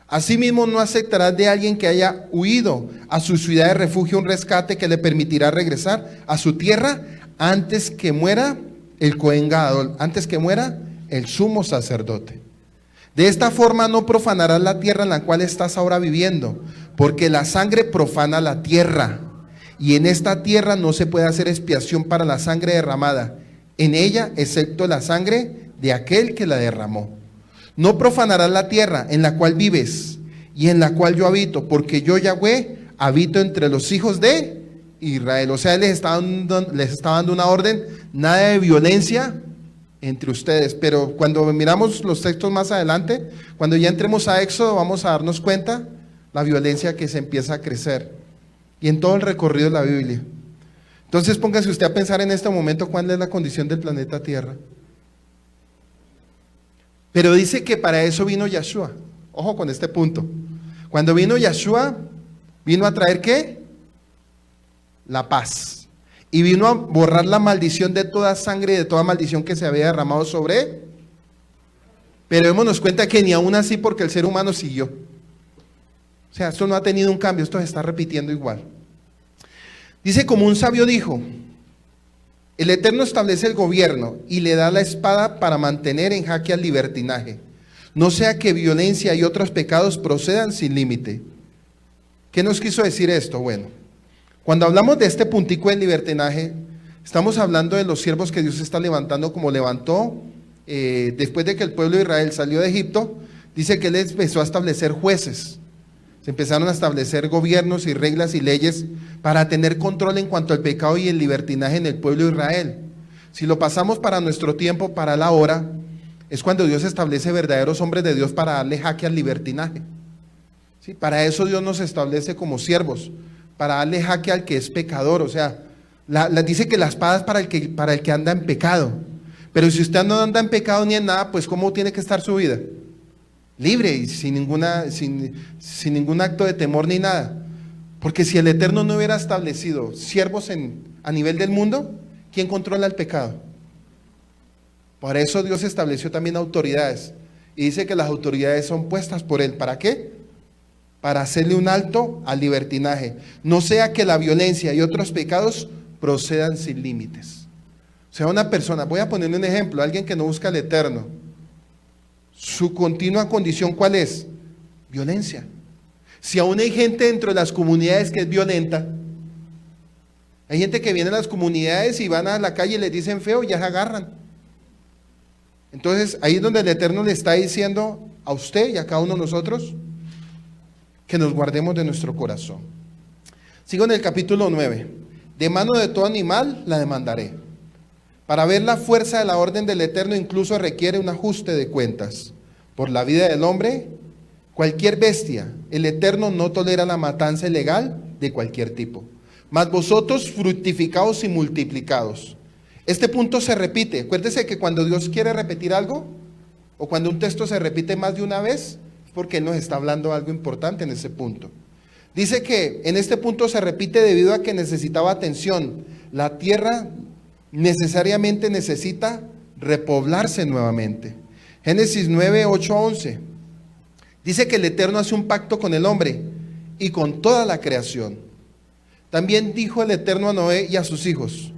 Asimismo no aceptará de alguien que haya huido a su ciudad de refugio un rescate que le permitirá regresar a su tierra antes que muera el Cohen Gadol, antes que muera el sumo sacerdote. De esta forma no profanarás la tierra en la cual estás ahora viviendo, porque la sangre profana la tierra, y en esta tierra no se puede hacer expiación para la sangre derramada en ella, excepto la sangre de aquel que la derramó. No profanarás la tierra en la cual vives y en la cual yo habito, porque yo, Yahweh, habito entre los hijos de Israel. O sea, les está dando una orden, nada de violencia entre ustedes. Pero cuando miramos los textos más adelante, cuando ya entremos a Éxodo, vamos a darnos cuenta la violencia que se empieza a crecer. Y en todo el recorrido de la Biblia. Entonces póngase usted a pensar en este momento cuál es la condición del planeta Tierra. Pero dice que para eso vino Yahshua. Ojo con este punto. Cuando vino Yahshua, vino a traer ¿qué? La paz. Y vino a borrar la maldición de toda sangre y de toda maldición que se había derramado sobre él. Pero démonos cuenta que ni aún así, porque el ser humano siguió. O sea, esto no ha tenido un cambio, esto se está repitiendo igual. Dice, como un sabio dijo, el Eterno establece el gobierno y le da la espada para mantener en jaque al libertinaje. No sea que violencia y otros pecados procedan sin límite. ¿Qué nos quiso decir esto? Bueno, cuando hablamos de este puntico del libertinaje, estamos hablando de los siervos que Dios está levantando, como levantó después de que el pueblo de Israel salió de Egipto. Dice que Él empezó a establecer jueces. Se empezaron a establecer gobiernos y reglas y leyes para tener control en cuanto al pecado y el libertinaje en el pueblo de Israel. Si lo pasamos para nuestro tiempo, para la hora, es cuando Dios establece verdaderos hombres de Dios para darle jaque al libertinaje. ¿Sí? Para eso Dios nos establece como siervos, para darle jaque al que es pecador. O sea, dice que la espada es para el que anda en pecado. Pero si usted no anda en pecado ni en nada, pues ¿cómo tiene que estar su vida? Libre y sin ningún acto de temor ni nada. Porque si el Eterno no hubiera establecido siervos a nivel del mundo, ¿quién controla el pecado? Por eso Dios estableció también autoridades. Y dice que las autoridades son puestas por Él. ¿Para qué? Para hacerle un alto al libertinaje. No sea que la violencia y otros pecados procedan sin límites. O sea, una persona, voy a ponerle un ejemplo, alguien que no busca al Eterno. Su continua condición, ¿cuál es? Violencia. Si aún hay gente dentro de las comunidades que es violenta, hay gente que viene a las comunidades y van a la calle y les dicen feo y ya se agarran. Entonces, ahí es donde el Eterno le está diciendo a usted y a cada uno de nosotros que nos guardemos de nuestro corazón. Sigo en el capítulo 9. De mano de todo animal la demandaré. Para ver la fuerza de la orden del Eterno incluso requiere un ajuste de cuentas. Por la vida del hombre, cualquier bestia, el Eterno no tolera la matanza ilegal de cualquier tipo. Mas vosotros fructificaos y multiplicaos. Este punto se repite. Acuérdese que cuando Dios quiere repetir algo, o cuando un texto se repite más de una vez, es porque Él nos está hablando algo importante en ese punto. Dice que en este punto se repite debido a que necesitaba atención. La tierra necesariamente necesita repoblarse nuevamente. Génesis 9, 8 a 11. Dice que el Eterno hace un pacto con el hombre y con toda la creación. También dijo el Eterno a Noé y a sus hijos: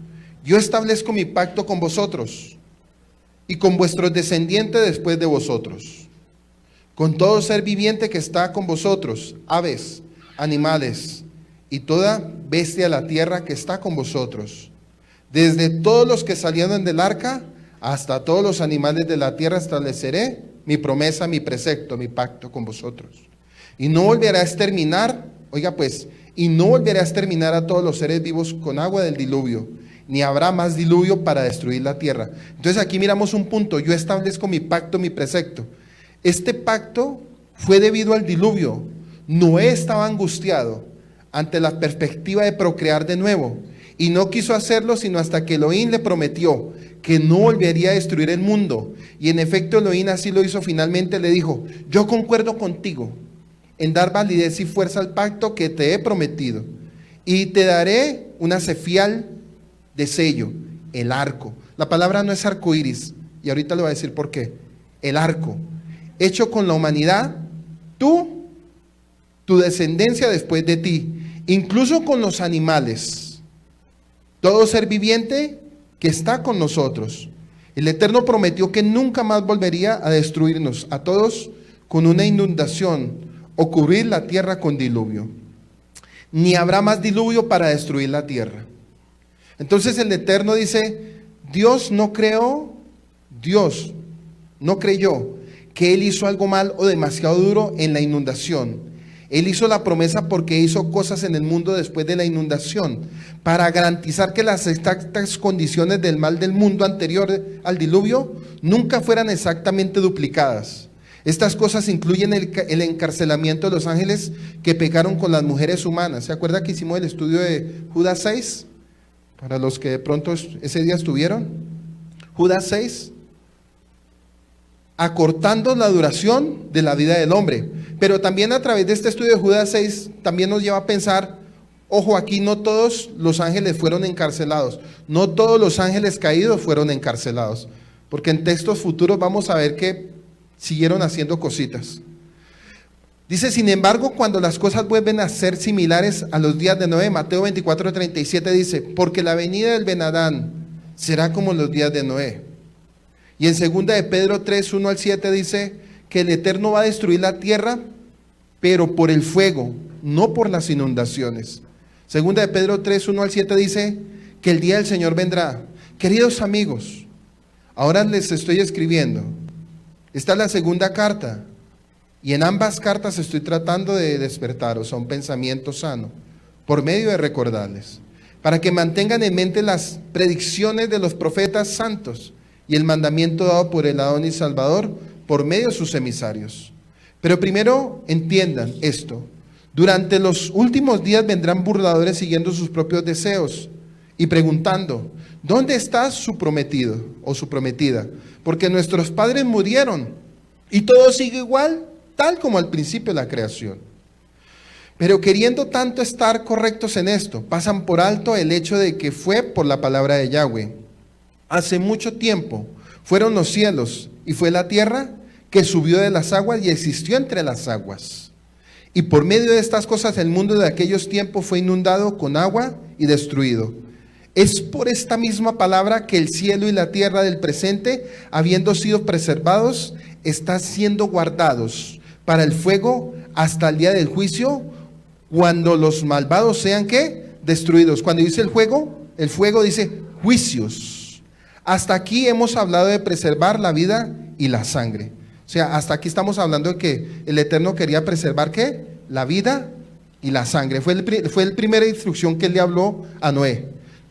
yo establezco mi pacto con vosotros y con vuestros descendientes después de vosotros, con todo ser viviente que está con vosotros, aves, animales y toda bestia de la tierra que está con vosotros. Desde todos los que salieron del arca hasta todos los animales de la tierra estableceré mi promesa, mi precepto, mi pacto con vosotros. Y no volveré a exterminar, oiga pues, y no volveré a exterminar a todos los seres vivos con agua del diluvio, ni habrá más diluvio para destruir la tierra. Entonces aquí miramos un punto: yo establezco mi pacto, mi precepto. Este pacto fue debido al diluvio. Noé estaba angustiado ante la perspectiva de procrear de nuevo, y no quiso hacerlo sino hasta que Elohim le prometió que no volvería a destruir el mundo. Y en efecto Elohim así lo hizo. Finalmente le dijo: yo concuerdo contigo en dar validez y fuerza al pacto que te he prometido, y te daré una cefial de sello, el arco. La palabra no es arcoíris, y ahorita le voy a decir por qué. El arco, hecho con la humanidad, tú, tu descendencia después de ti, incluso con los animales, todo ser viviente que está con nosotros. El Eterno prometió que nunca más volvería a destruirnos a todos con una inundación o cubrir la tierra con diluvio. Ni habrá más diluvio para destruir la tierra. Entonces el Eterno dice: Dios no creyó que Él hizo algo mal o demasiado duro en la inundación. Él hizo la promesa porque hizo cosas en el mundo después de la inundación, para garantizar que las exactas condiciones del mal del mundo anterior al diluvio nunca fueran exactamente duplicadas. Estas cosas incluyen el encarcelamiento de los ángeles que pecaron con las mujeres humanas. ¿Se acuerda que hicimos el estudio de Judas 6? Para los que de pronto ese día estuvieron. Judas 6. Acortando la duración de la vida del hombre. Pero también a través de este estudio de Judas 6 también nos lleva a pensar, ojo, aquí no todos los ángeles fueron encarcelados, no todos los ángeles caídos fueron encarcelados, porque en textos futuros vamos a ver que siguieron haciendo cositas. Dice: sin embargo, cuando las cosas vuelven a ser similares a los días de Noé, Mateo 24:37 dice: porque la venida del Ben-Adán será como los días de Noé. Y en 2 de Pedro 3:1 al 7 dice que el Eterno va a destruir la tierra pero por el fuego, no por las inundaciones. Segunda de Pedro 3, 1 al 7 dice que el día del Señor vendrá. Queridos amigos, ahora les estoy escribiendo. Esta es la segunda carta. Y en ambas cartas estoy tratando de despertaros a un pensamiento sano, por medio de recordarles, para que mantengan en mente las predicciones de los profetas santos y el mandamiento dado por el Adón y Salvador por medio de sus emisarios. Pero primero entiendan esto: durante los últimos días vendrán burladores siguiendo sus propios deseos y preguntando: ¿dónde está su prometido o su prometida? Porque nuestros padres murieron y todo sigue igual, tal como al principio de la creación. Pero queriendo tanto estar correctos en esto, pasan por alto el hecho de que fue por la palabra de Yahweh. Hace mucho tiempo fueron los cielos y fue la tierra que subió de las aguas y existió entre las aguas. Y por medio de estas cosas el mundo de aquellos tiempos fue inundado con agua y destruido. Es por esta misma palabra que el cielo y la tierra del presente, habiendo sido preservados, están siendo guardados para el fuego hasta el día del juicio, cuando los malvados sean ¿qué? Destruidos. Cuando dice el fuego dice juicios. Hasta aquí hemos hablado de preservar la vida y la sangre. O sea, hasta aquí estamos hablando de que el Eterno quería preservar ¿qué? La vida y la sangre. Fue la primera instrucción que él le habló a Noé.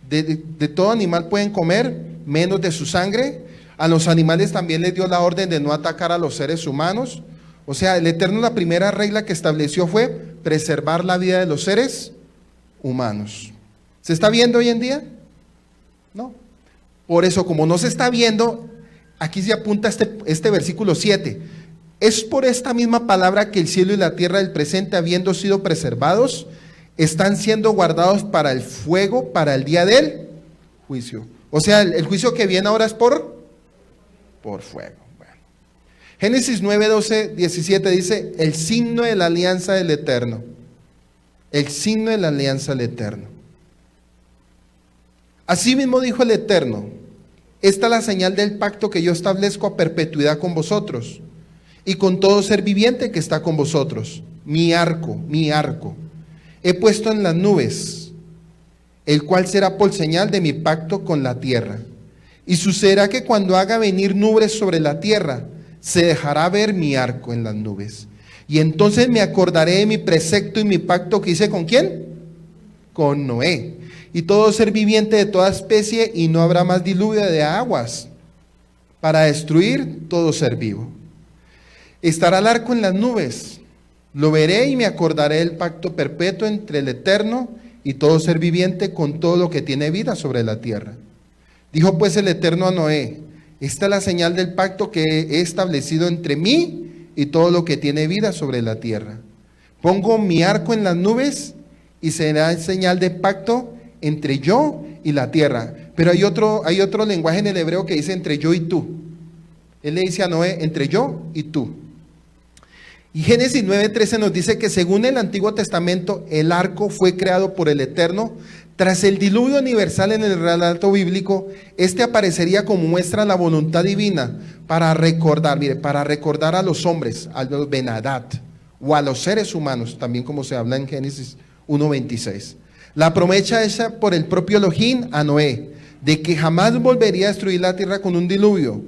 De todo animal pueden comer, menos de su sangre. A los animales también les dio la orden de no atacar a los seres humanos. O sea, el Eterno, la primera regla que estableció fue preservar la vida de los seres humanos. ¿Se está viendo hoy en día? No. Por eso, como no se está viendo, aquí se apunta este versículo 7. Es por esta misma palabra que el cielo y la tierra del presente, habiendo sido preservados, están siendo guardados para el fuego, para el día del juicio. O sea, el juicio que viene ahora es por fuego. Bueno. Génesis 9, 12, 17 dice: el signo de la alianza del Eterno. El signo de la alianza del Eterno. Así mismo dijo el Eterno: esta es la señal del pacto que yo establezco a perpetuidad con vosotros y con todo ser viviente que está con vosotros. Mi arco. He puesto en las nubes, el cual será por señal de mi pacto con la tierra. Y sucederá que cuando haga venir nubes sobre la tierra, se dejará ver mi arco en las nubes. Y entonces me acordaré de mi precepto y mi pacto que hice ¿con quién? Con Noé. Y todo ser viviente de toda especie, y no habrá más diluvio de aguas para destruir todo ser vivo. Estará el arco en las nubes. Lo veré y me acordaré del pacto perpetuo entre el Eterno y todo ser viviente con todo lo que tiene vida sobre la tierra. Dijo pues el Eterno a Noé: esta es la señal del pacto que he establecido entre mí y todo lo que tiene vida sobre la tierra. Pongo mi arco en las nubes y será señal de pacto entre yo y la tierra. Pero hay otro lenguaje en el hebreo que dice entre yo y tú. Él le dice a Noé: entre yo y tú. Y Génesis 9:13 nos dice que según el Antiguo Testamento, el arco fue creado por el Eterno. Tras el diluvio universal en el relato bíblico, este aparecería como muestra de la voluntad divina para recordar a los hombres, a los Benadat, o a los seres humanos, también como se habla en Génesis 1:26. La promesa hecha por el propio Elohim a Noé, de que jamás volvería a destruir la tierra con un diluvio.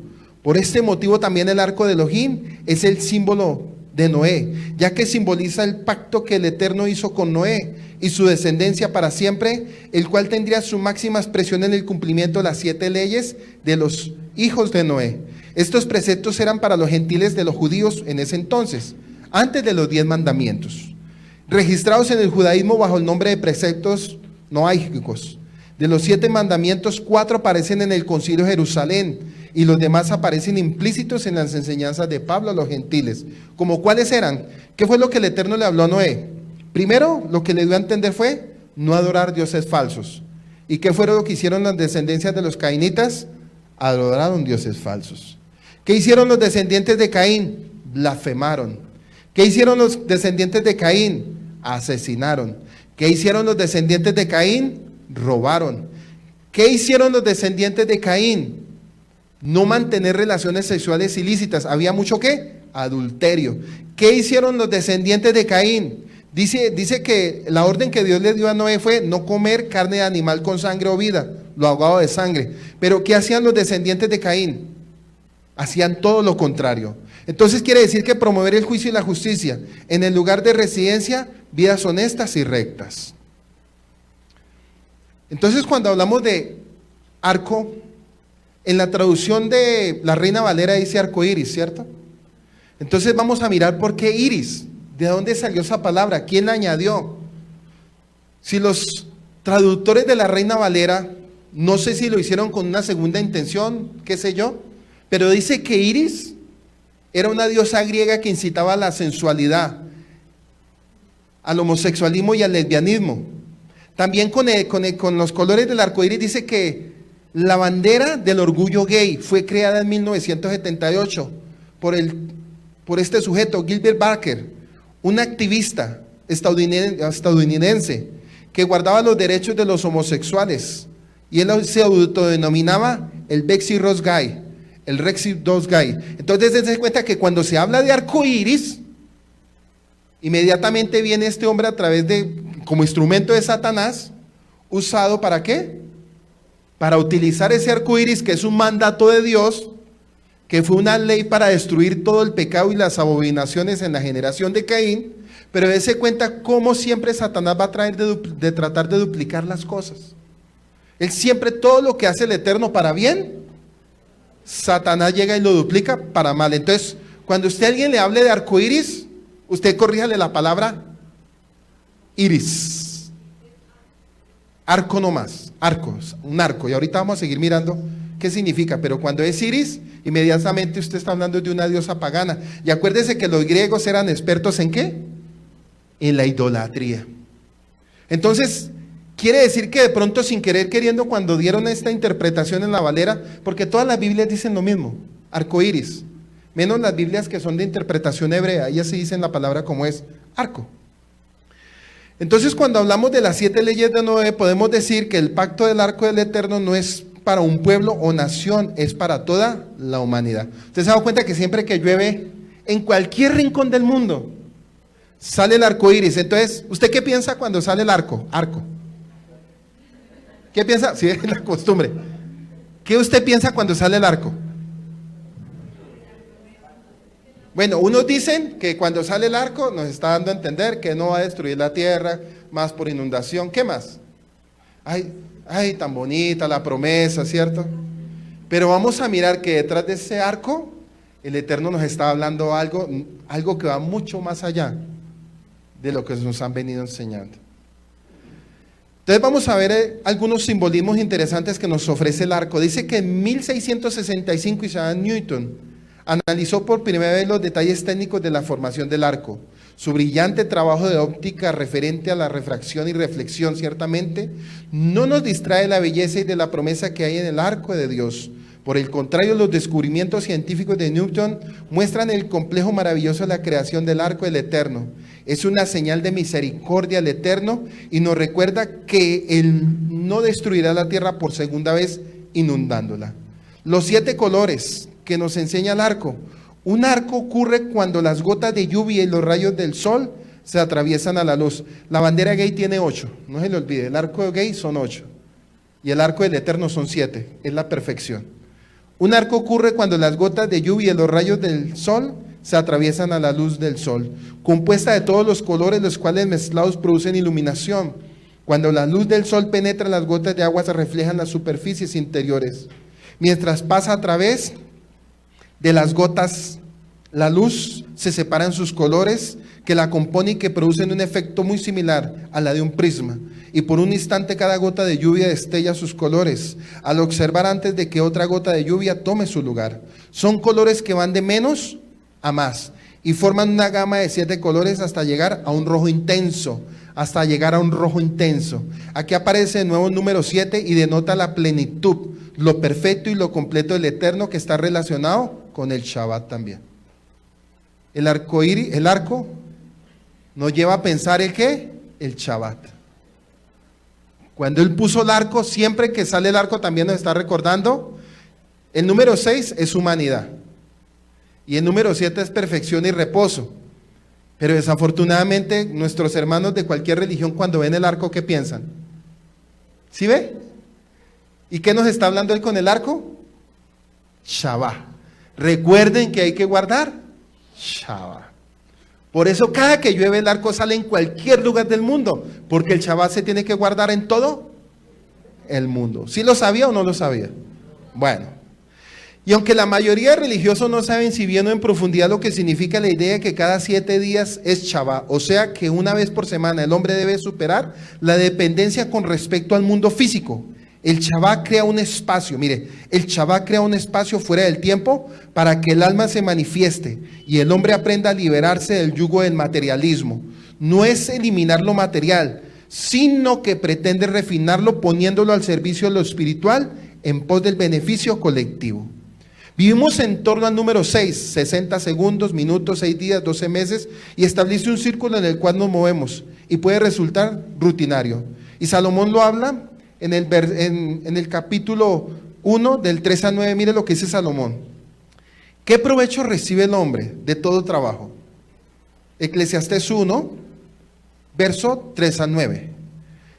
Por este motivo también el arco de Elohim es el símbolo de Noé, ya que simboliza el pacto que el Eterno hizo con Noé y su descendencia para siempre, el cual tendría su máxima expresión en el cumplimiento de las 7 leyes de los hijos de Noé. Estos preceptos eran para los gentiles de los judíos en ese entonces, antes de los 10 mandamientos, registrados en el judaísmo bajo el nombre de preceptos noáicos. De los 7 mandamientos, 4 aparecen en el Concilio de Jerusalén, y los demás aparecen implícitos en las enseñanzas de Pablo a los gentiles. ¿Como cuáles eran? ¿Qué fue lo que el Eterno le habló a Noé? Primero, lo que le dio a entender fue no adorar dioses falsos. ¿Y qué fue lo que hicieron las descendencias de los cainitas? Adoraron dioses falsos. ¿Qué hicieron los descendientes de Caín? Blasfemaron. ¿Qué hicieron los descendientes de Caín? Asesinaron. ¿Qué hicieron los descendientes de Caín? Robaron. ¿Qué hicieron los descendientes de Caín? No mantener relaciones sexuales ilícitas. ¿Había mucho qué? adulterio. ¿Qué hicieron los descendientes de Caín? Dice que la orden que Dios le dio a Noé fue no comer carne de animal con sangre o vida, lo ahogado de sangre. Pero ¿qué hacían los descendientes de Caín? Hacían todo lo contrario. Entonces quiere decir que promover el juicio y la justicia en el lugar de residencia, vidas honestas y rectas. Entonces cuando hablamos de arco, en la traducción de la Reina Valera dice arco iris, ¿cierto? Entonces vamos a mirar por qué iris. ¿De dónde salió esa palabra? ¿Quién la añadió? Si los traductores de la Reina Valera, no sé si lo hicieron con una segunda intención, qué sé yo, pero dice que Iris era una diosa griega que incitaba a la sensualidad, al homosexualismo y al lesbianismo. También con los colores del arco iris dice que la bandera del orgullo gay fue creada en 1978 por este sujeto, Gilbert Baker, un activista estadounidense que guardaba los derechos de los homosexuales, y él se autodenominaba el Betsy Ross Guy, el Rexy Ross Guy. Entonces dense cuenta que cuando se habla de arco iris, inmediatamente viene este hombre a través como instrumento de Satanás, usado ¿para qué? Para utilizar ese arco iris, que es un mandato de Dios, que fue una ley para destruir todo el pecado y las abominaciones en la generación de Caín. Pero dése cuenta cómo siempre Satanás va a tratar de duplicar las cosas. Él siempre, todo lo que hace el Eterno para bien, Satanás llega y lo duplica para mal. Entonces, cuando usted a alguien le hable de arco iris, usted corríjale la palabra iris. Arco no más, arcos, un arco. Y ahorita vamos a seguir mirando qué significa, pero cuando es iris, inmediatamente usted está hablando de una diosa pagana. Y acuérdese que los griegos eran expertos ¿en qué? En la idolatría. Entonces, quiere decir que de pronto sin querer queriendo, cuando dieron esta interpretación en la Valera, porque todas las Biblias dicen lo mismo, arco iris, menos las Biblias que son de interpretación hebrea, ellas sí dicen la palabra como es, arco. Entonces cuando hablamos de las 7 leyes de Noé, podemos decir que el pacto del arco del Eterno no es para un pueblo o nación, es para toda la humanidad. Usted se ha dado cuenta que siempre que llueve, en cualquier rincón del mundo, sale el arco iris. Entonces, ¿usted qué piensa cuando sale el arco? Arco. ¿Qué piensa? Sí, es la costumbre. ¿Qué usted piensa cuando sale el arco? Bueno, unos dicen que cuando sale el arco nos está dando a entender que no va a destruir la tierra, más por inundación. ¿Qué más? Ay, tan bonita la promesa, ¿cierto? Pero vamos a mirar que detrás de ese arco, el Eterno nos está hablando algo que va mucho más allá de lo que nos han venido enseñando. Entonces vamos a ver algunos simbolismos interesantes que nos ofrece el arco. Dice que en 1665 Isaac Newton analizó por primera vez los detalles técnicos de la formación del arco. Su brillante trabajo de óptica referente a la refracción y reflexión ciertamente no nos distrae de la belleza y de la promesa que hay en el arco de Dios. Por el contrario, los descubrimientos científicos de Newton muestran el complejo maravilloso de la creación del arco del Eterno. Es una señal de misericordia al Eterno y nos recuerda que Él no destruirá la tierra por segunda vez inundándola. Los 7 colores que nos enseña el arco. Un arco ocurre cuando las gotas de lluvia y los rayos del sol se atraviesan a la luz. La bandera gay tiene 8, no se le olvide, el arco gay son 8 y el arco del Eterno son 7, es la perfección. Un arco ocurre cuando las gotas de lluvia y los rayos del sol se atraviesan a la luz del sol, compuesta de todos los colores, los cuales mezclados producen iluminación. Cuando la luz del sol penetra, las gotas de agua se reflejan en las superficies interiores. Mientras pasa a través de las gotas, la luz se separa en sus colores que la componen y que producen un efecto muy similar a la de un prisma. Y por un instante cada gota de lluvia destella sus colores, al observar antes de que otra gota de lluvia tome su lugar. Son colores que van de menos a más y forman una gama de 7 colores hasta llegar a un rojo intenso, Aquí aparece de nuevo el número 7 y denota la plenitud, lo perfecto y lo completo del Eterno, que está relacionado con el Shabbat también. El arco nos lleva a pensar ¿el qué? El Shabbat. Cuando Él puso el arco, siempre que sale el arco también nos está recordando, el número 6 es humanidad. Y el número 7 es perfección y reposo. Pero desafortunadamente nuestros hermanos de cualquier religión cuando ven el arco, ¿qué piensan? ¿Sí ve? ¿Y qué nos está hablando él con el arco? Shabbat. Recuerden que hay que guardar Shabbat. Por eso cada que llueve el arco sale en cualquier lugar del mundo, porque el Shabbat se tiene que guardar en todo el mundo. ¿Sí lo sabía o no lo sabía? Bueno. Y aunque la mayoría de religiosos no saben si bien o en profundidad lo que significa la idea de que cada 7 días es Shabbat, o sea que una vez por semana el hombre debe superar la dependencia con respecto al mundo físico. El Shabbat crea un espacio, mire, el Shabbat crea un espacio fuera del tiempo para que el alma se manifieste y el hombre aprenda a liberarse del yugo del materialismo. No es eliminar lo material, sino que pretende refinarlo poniéndolo al servicio de lo espiritual en pos del beneficio colectivo. Vivimos en torno al número 6, 60 segundos, minutos, 6 días, 12 meses, y establece un círculo en el cual nos movemos y puede resultar rutinario. Y Salomón lo habla en el capítulo 1, del 3 al 9, mire lo que dice Salomón. ¿Qué provecho recibe el hombre de todo trabajo? Eclesiastés 1, verso 3 al 9.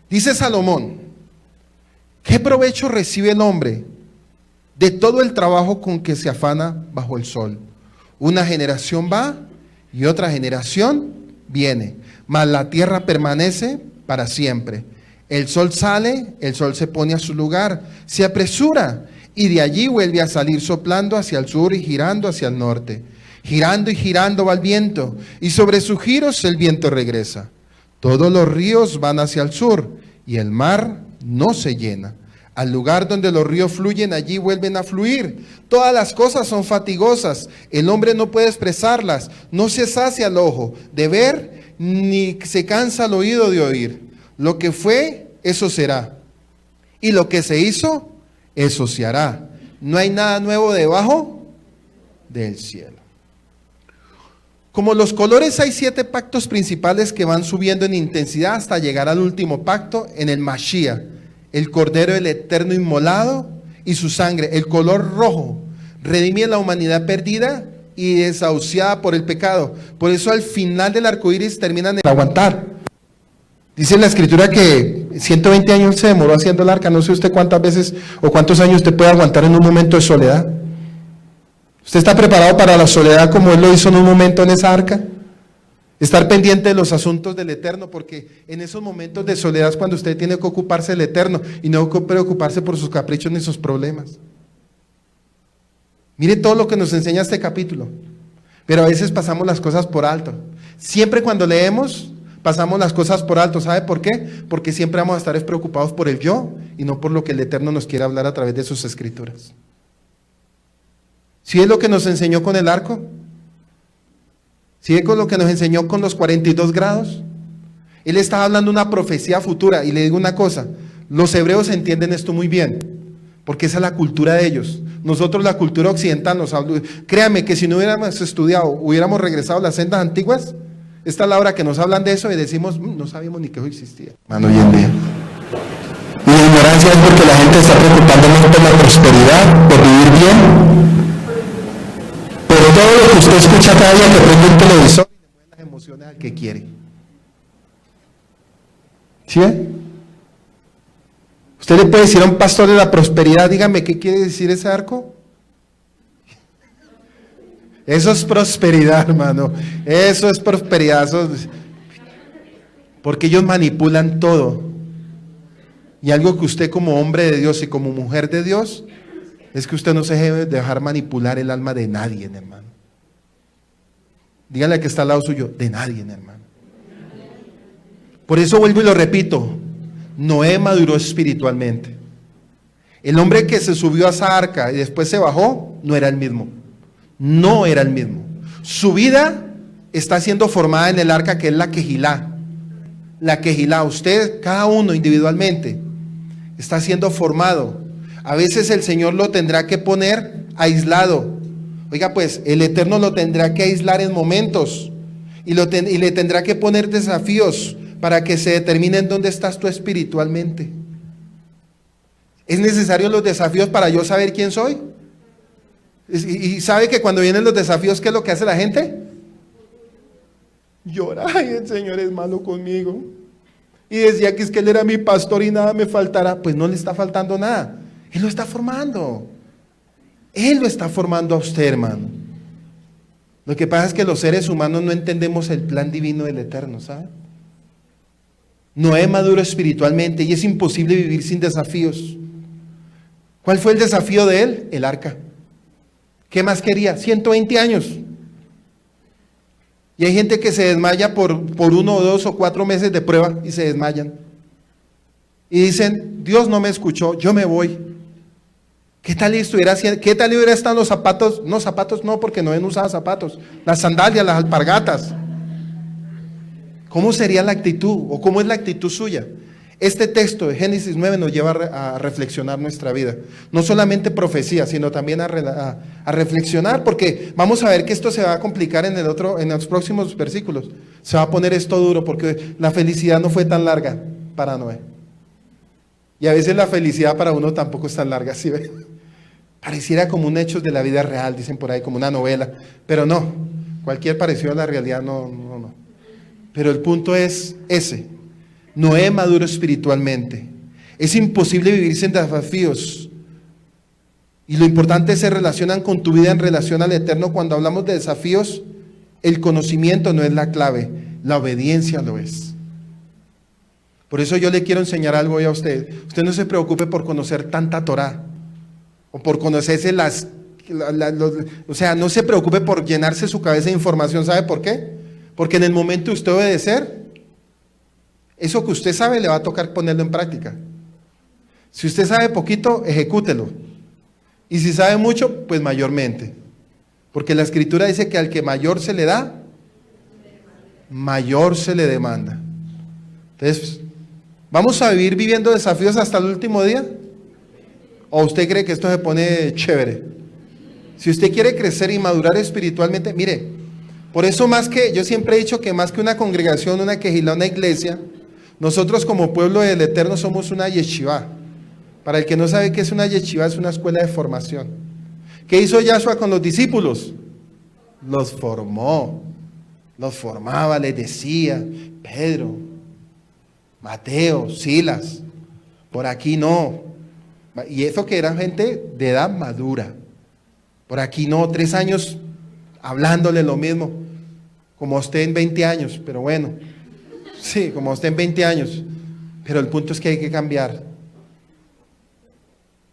Dice Salomón, ¿qué provecho recibe el hombre de todo el trabajo con que se afana bajo el sol? Una generación va y otra generación viene, mas la tierra permanece para siempre. El sol sale, el sol se pone a su lugar, se apresura y de allí vuelve a salir soplando hacia el sur y girando hacia el norte. Girando y girando va el viento y sobre sus giros el viento regresa. Todos los ríos van hacia el sur y el mar no se llena. Al lugar donde los ríos fluyen, allí vuelven a fluir. Todas las cosas son fatigosas, el hombre no puede expresarlas, no se sacia el ojo de ver, ni se cansa el oído de oír. Lo que fue, eso será, y lo que se hizo, eso se hará. No hay nada nuevo debajo del cielo. Como los colores, hay 7 pactos principales que van subiendo en intensidad hasta llegar al último pacto en el Mashiach, el Cordero del Eterno inmolado y su sangre, el color rojo, redime a la humanidad perdida y desahuciada por el pecado. Por eso al final del arco iris terminan en aguantar. Dice la escritura que 120 años se demoró haciendo el arca. No sé usted cuántas veces o cuántos años usted puede aguantar en un momento de soledad. ¿Usted está preparado para la soledad como él lo hizo en un momento en esa arca? Estar pendiente de los asuntos del Eterno, porque en esos momentos de soledad es cuando usted tiene que ocuparse del Eterno y no preocuparse por sus caprichos ni sus problemas. Mire todo lo que nos enseña este capítulo, pero a veces pasamos las cosas por alto. Siempre cuando leemos, pasamos las cosas por alto. ¿Sabe por qué? Porque siempre vamos a estar preocupados por el yo y no por lo que el Eterno nos quiere hablar a través de sus escrituras. ¿Sí es lo que nos enseñó con el arco? ¿Sigue con lo que nos enseñó con los 42 grados? Él estaba hablando una profecía futura y le digo una cosa, los hebreos entienden esto muy bien, porque esa es la cultura de ellos. Nosotros la cultura occidental nos habla, créame que si no hubiéramos estudiado, hubiéramos regresado a las sendas antiguas, esta es la hora que nos hablan de eso y decimos, no sabíamos ni que eso existía. Mano, hoy en día. Y la ignorancia es porque la gente está preocupando más por la prosperidad, por vivir bien. Pero todo lo que usted escucha cada día que prende un televisor y le mueve las emociones al que quiere. ¿Sí? Usted le puede decir a un pastor de la prosperidad, dígame, ¿qué quiere decir ese arco? Eso es prosperidad, hermano. Eso es prosperidad. Porque ellos manipulan todo. Y algo que usted como hombre de Dios y como mujer de Dios, es que usted no se debe dejar manipular el alma de nadie, hermano. Dígale al que está al lado suyo, de nadie, hermano. Por eso vuelvo y lo repito, Noé maduró espiritualmente. El hombre que se subió a esa arca y después se bajó, no era el mismo. No era el mismo. Su vida está siendo formada en el arca que es la Quejilá. La Quejilá, usted, cada uno individualmente, está siendo formado. A veces el Señor lo tendrá que poner aislado. Oiga, pues el Eterno lo tendrá que aislar en momentos y le tendrá que poner desafíos para que se determine en dónde estás tú espiritualmente. ¿Es necesario los desafíos para yo saber quién soy? Y sabe que cuando vienen los desafíos, ¿qué es lo que hace la gente? Llora, ay, el Señor es malo conmigo. Y decía que es que Él era mi pastor y nada me faltará. Pues no le está faltando nada. Él lo está formando. Él lo está formando a usted, hermano. Lo que pasa es que los seres humanos no entendemos el plan divino del Eterno, ¿sabe? Noé maduro espiritualmente y es imposible vivir sin desafíos. ¿Cuál fue el desafío de él? El arca. ¿Qué más quería? 120 años. Y hay gente que se desmaya por 1 o 2 o 4 meses de prueba y se desmayan. Y dicen, Dios no me escuchó, yo me voy. ¿Qué tal hubiera estado los zapatos? No, zapatos no, porque no usaba zapatos. Las sandalias, las alpargatas. ¿Cómo sería la actitud? ¿O cómo es la actitud suya? Este texto de Génesis 9 nos lleva a reflexionar nuestra vida. No solamente profecía, sino también a reflexionar, porque vamos a ver que esto se va a complicar en los próximos versículos. Se va a poner esto duro, porque la felicidad no fue tan larga para Noé. Y a veces la felicidad para uno tampoco es tan larga, ¿sí ve? Pareciera como un hecho de la vida real, dicen por ahí, como una novela. Pero no, cualquier parecido a la realidad no. Pero el punto es ese. Noé maduro espiritualmente. Es imposible vivir sin desafíos. Y lo importante es que se relacionan con tu vida en relación al Eterno. Cuando hablamos de desafíos, el conocimiento no es la clave, la obediencia lo es. Por eso yo le quiero enseñar algo hoy a usted. Usted no se preocupe por conocer tanta Torá, o por conocerse o sea, no se preocupe por llenarse su cabeza de información. ¿Sabe por qué? Porque en el momento de usted obedecer, eso que usted sabe le va a tocar ponerlo en práctica. Si usted sabe poquito, ejecútelo. Y si sabe mucho, pues mayormente. Porque la Escritura dice que al que mayor se le da, mayor se le demanda. Entonces, ¿vamos a vivir viviendo desafíos hasta el último día? ¿O usted cree que esto se pone chévere? Si usted quiere crecer y madurar espiritualmente, mire, por eso yo siempre he dicho que más que una congregación, una quejilá, una iglesia, nosotros como pueblo del Eterno somos una yeshivá. Para el que no sabe qué es una yeshivá, es una escuela de formación. ¿Qué hizo Yahshua con los discípulos? Los formó, los formaba, les decía, Pedro, Mateo, Silas, por aquí no. Y eso que eran gente de edad madura. Por aquí no, 3 años hablándole lo mismo, como usted en 20 años, pero bueno, sí, como usted en 20 años. Pero el punto es que hay que cambiar.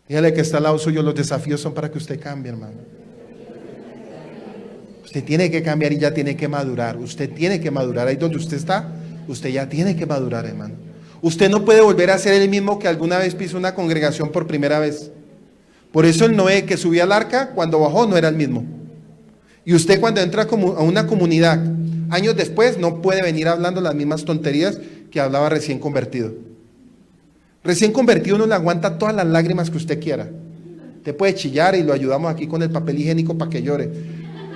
Dígale que está al lado suyo, los desafíos son para que usted cambie, hermano. Usted tiene que cambiar y ya tiene que madurar. Usted tiene que madurar. Ahí donde usted está, usted ya tiene que madurar, hermano. Usted no puede volver a ser el mismo que alguna vez pisó una congregación por primera vez. Por eso el Noé que subía al arca, cuando bajó no era el mismo. Y usted cuando entra a una comunidad, años después, no puede venir hablando las mismas tonterías que hablaba recién convertido. Recién convertido uno le aguanta todas las lágrimas que usted quiera. Usted puede chillar y lo ayudamos aquí con el papel higiénico para que llore.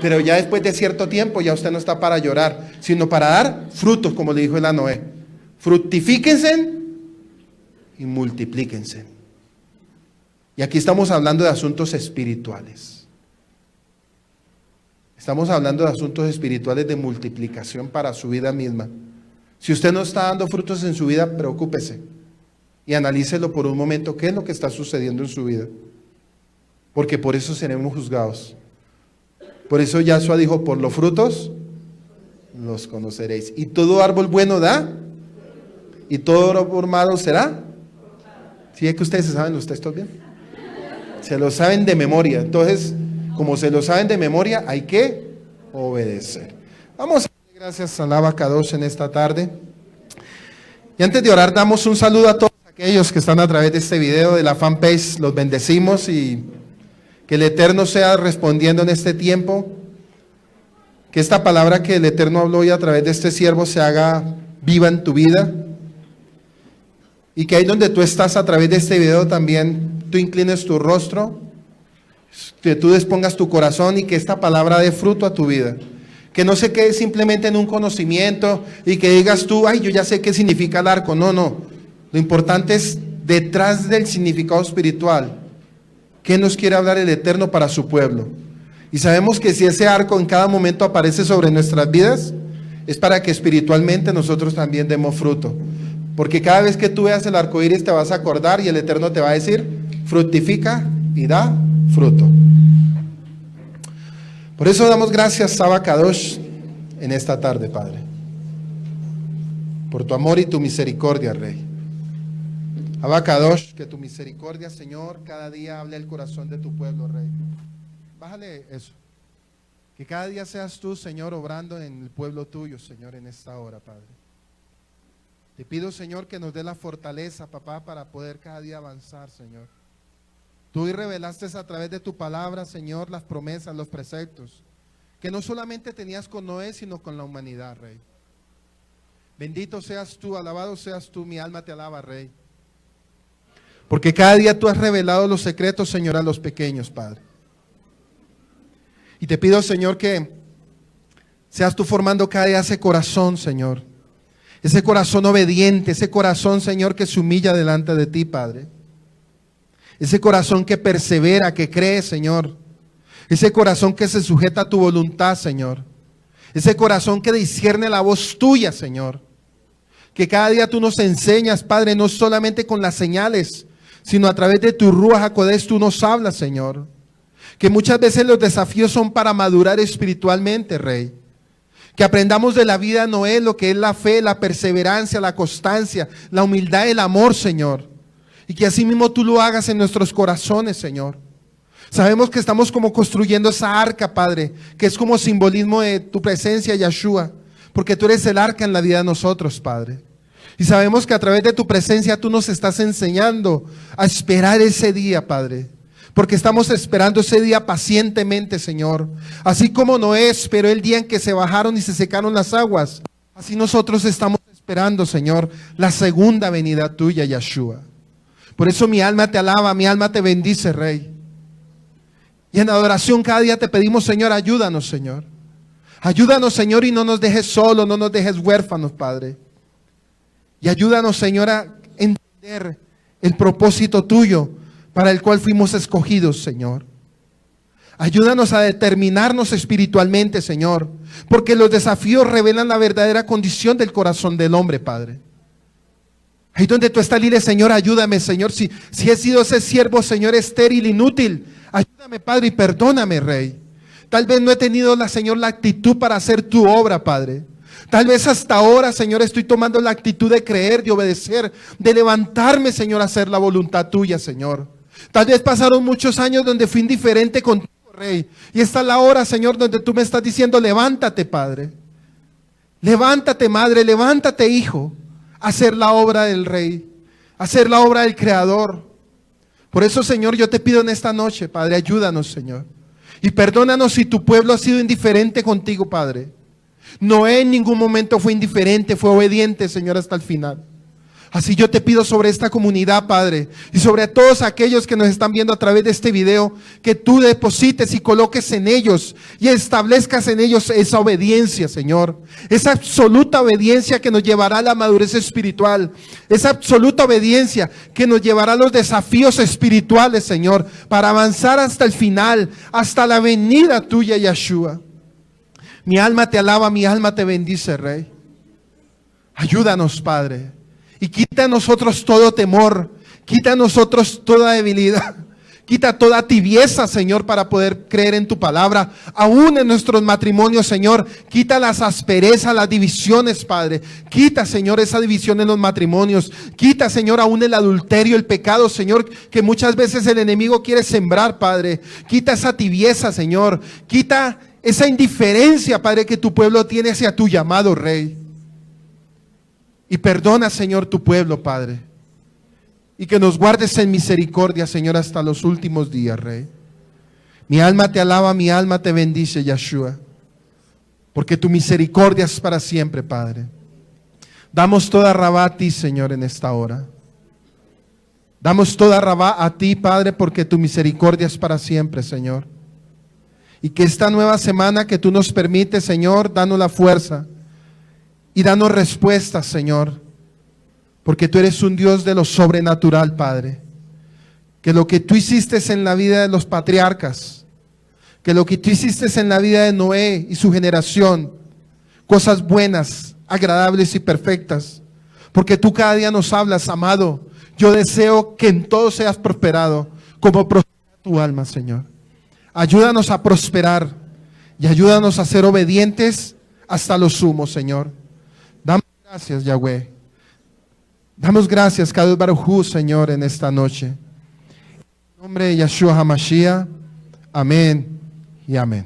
Pero ya después de cierto tiempo ya usted no está para llorar, sino para dar frutos, como le dijo el a Noé. Fructifíquense y multiplíquense. Y aquí estamos hablando de asuntos espirituales. Estamos hablando de asuntos espirituales de multiplicación para su vida misma. Si usted no está dando frutos en su vida, preocúpese y analícelo por un momento, qué es lo que está sucediendo en su vida. Porque por eso seremos juzgados. Por eso Yahshua dijo, por los frutos los conoceréis. Y todo árbol bueno da, y todo árbol malo será. ¿Sí es que ustedes se saben los textos bien? Se lo saben de memoria. Entonces, como se lo saben de memoria, hay que obedecer. Vamos a darle gracias a Abacados en esta tarde. Y antes de orar, damos un saludo a todos aquellos que están a través de este video, de la fanpage. Los bendecimos y que el Eterno sea respondiendo en este tiempo. Que esta palabra que el Eterno habló hoy a través de este siervo se haga viva en tu vida. Y que ahí donde tú estás a través de este video también tú inclines tu rostro, que tú dispongas tu corazón y que esta palabra dé fruto a tu vida. Que no se quede simplemente en un conocimiento y que digas tú, ay, yo ya sé qué significa el arco. No. Lo importante es detrás del significado espiritual. ¿Qué nos quiere hablar el Eterno para su pueblo? Y sabemos que si ese arco en cada momento aparece sobre nuestras vidas, es para que espiritualmente nosotros también demos fruto. Porque cada vez que tú veas el arco iris te vas a acordar y el Eterno te va a decir, fructifica y da fruto. Por eso damos gracias, Saba Kadosh, en esta tarde, Padre. Por tu amor y tu misericordia, Rey. Abba Kadosh, que tu misericordia, Señor, cada día hable al corazón de tu pueblo, Rey. Bájale eso. Que cada día seas tú, Señor, obrando en el pueblo tuyo, Señor, en esta hora, Padre. Te pido, Señor, que nos dé la fortaleza, papá, para poder cada día avanzar, Señor. Tú hoy revelaste a través de tu palabra, Señor, las promesas, los preceptos, que no solamente tenías con Noé, sino con la humanidad, Rey. Bendito seas tú, alabado seas tú, mi alma te alaba, Rey. Porque cada día tú has revelado los secretos, Señor, a los pequeños, Padre. Y te pido, Señor, que seas tú formando cada día ese corazón, Señor. Ese corazón obediente, ese corazón, Señor, que se humilla delante de ti, Padre. Ese corazón que persevera, que cree, Señor. Ese corazón que se sujeta a tu voluntad, Señor. Ese corazón que discierne la voz tuya, Señor. Que cada día tú nos enseñas, Padre, no solamente con las señales, sino a través de tu Ruach HaKodesh tú nos hablas, Señor. Que muchas veces los desafíos son para madurar espiritualmente, Rey. Que aprendamos de la vida de Noé lo que es la fe, la perseverancia, la constancia, la humildad, el amor, Señor. Y que así mismo tú lo hagas en nuestros corazones, Señor. Sabemos que estamos como construyendo esa arca, Padre, que es como simbolismo de tu presencia, Yeshua. Porque tú eres el arca en la vida de nosotros, Padre. Y sabemos que a través de tu presencia tú nos estás enseñando a esperar ese día, Padre. Porque estamos esperando ese día pacientemente, Señor. Así como Noé esperó el día en que se bajaron y se secaron las aguas, así nosotros estamos esperando, Señor, la segunda venida tuya, Yeshua. Por eso mi alma te alaba, mi alma te bendice, Rey. Y en adoración cada día te pedimos, Señor, ayúdanos, Señor. Ayúdanos, Señor, y no nos dejes solos, no nos dejes huérfanos, Padre. Y ayúdanos, Señor, a entender el propósito tuyo para el cual fuimos escogidos, Señor. Ayúdanos a determinarnos espiritualmente, Señor, porque los desafíos revelan la verdadera condición del corazón del hombre, Padre. Ahí donde tú estás, dile, Señor, ayúdame, Señor, si he sido ese siervo, Señor, estéril, inútil, ayúdame, Padre, y perdóname, Rey. Tal vez no he tenido, Señor, la actitud para hacer tu obra, Padre. Tal vez hasta ahora, Señor, estoy tomando la actitud de creer, de obedecer, de levantarme, Señor, a hacer la voluntad tuya, Señor. Tal vez pasaron muchos años donde fui indiferente contigo, Rey. Y esta es la hora, Señor, donde tú me estás diciendo, levántate, Padre. Levántate, Madre, levántate, Hijo, a hacer la obra del Rey, a hacer la obra del Creador. Por eso, Señor, yo te pido en esta noche, Padre, ayúdanos, Señor. Y perdónanos si tu pueblo ha sido indiferente contigo, Padre. Noé en ningún momento fue indiferente, fue obediente, Señor, hasta el final. Así yo te pido sobre esta comunidad, Padre, y sobre todos aquellos que nos están viendo a través de este video, que tú deposites y coloques en ellos y establezcas en ellos esa obediencia, Señor. Esa absoluta obediencia que nos llevará a la madurez espiritual. Esa absoluta obediencia que nos llevará a los desafíos espirituales, Señor, para avanzar hasta el final, hasta la venida tuya, Yeshua. Mi alma te alaba, mi alma te bendice, Rey. Ayúdanos, Padre. Y quita a nosotros todo temor, quita a nosotros toda debilidad, quita toda tibieza, Señor, para poder creer en tu palabra, aún en nuestros matrimonios, Señor. Quita las asperezas, las divisiones, Padre. Quita, Señor, esa división en los matrimonios. Quita, Señor, aún el adulterio, el pecado, Señor, que muchas veces el enemigo quiere sembrar, Padre. Quita esa tibieza, Señor. Quita esa indiferencia, Padre, que tu pueblo tiene hacia tu llamado, Rey. Y perdona, Señor, tu pueblo, Padre. Y que nos guardes en misericordia, Señor, hasta los últimos días, Rey. Mi alma te alaba, mi alma te bendice, Yeshua. Porque tu misericordia es para siempre, Padre. Damos toda rabá a ti, Señor, en esta hora. Damos toda rabá a ti, Padre, porque tu misericordia es para siempre, Señor. Y que esta nueva semana que tú nos permites, Señor, danos la fuerza. Y danos respuestas, Señor, porque tú eres un Dios de lo sobrenatural, Padre. Que lo que tú hiciste en la vida de los patriarcas, que lo que tú hiciste en la vida de Noé y su generación, cosas buenas, agradables y perfectas, porque tú cada día nos hablas, amado. Yo deseo que en todo seas prosperado, como prospera tu alma, Señor. Ayúdanos a prosperar y ayúdanos a ser obedientes hasta lo sumo, Señor. Damos gracias, Yahweh. Damos gracias, Kadosh Baruj Hu, Señor, en esta noche. En nombre de Yeshua HaMashiach. Amén y amén.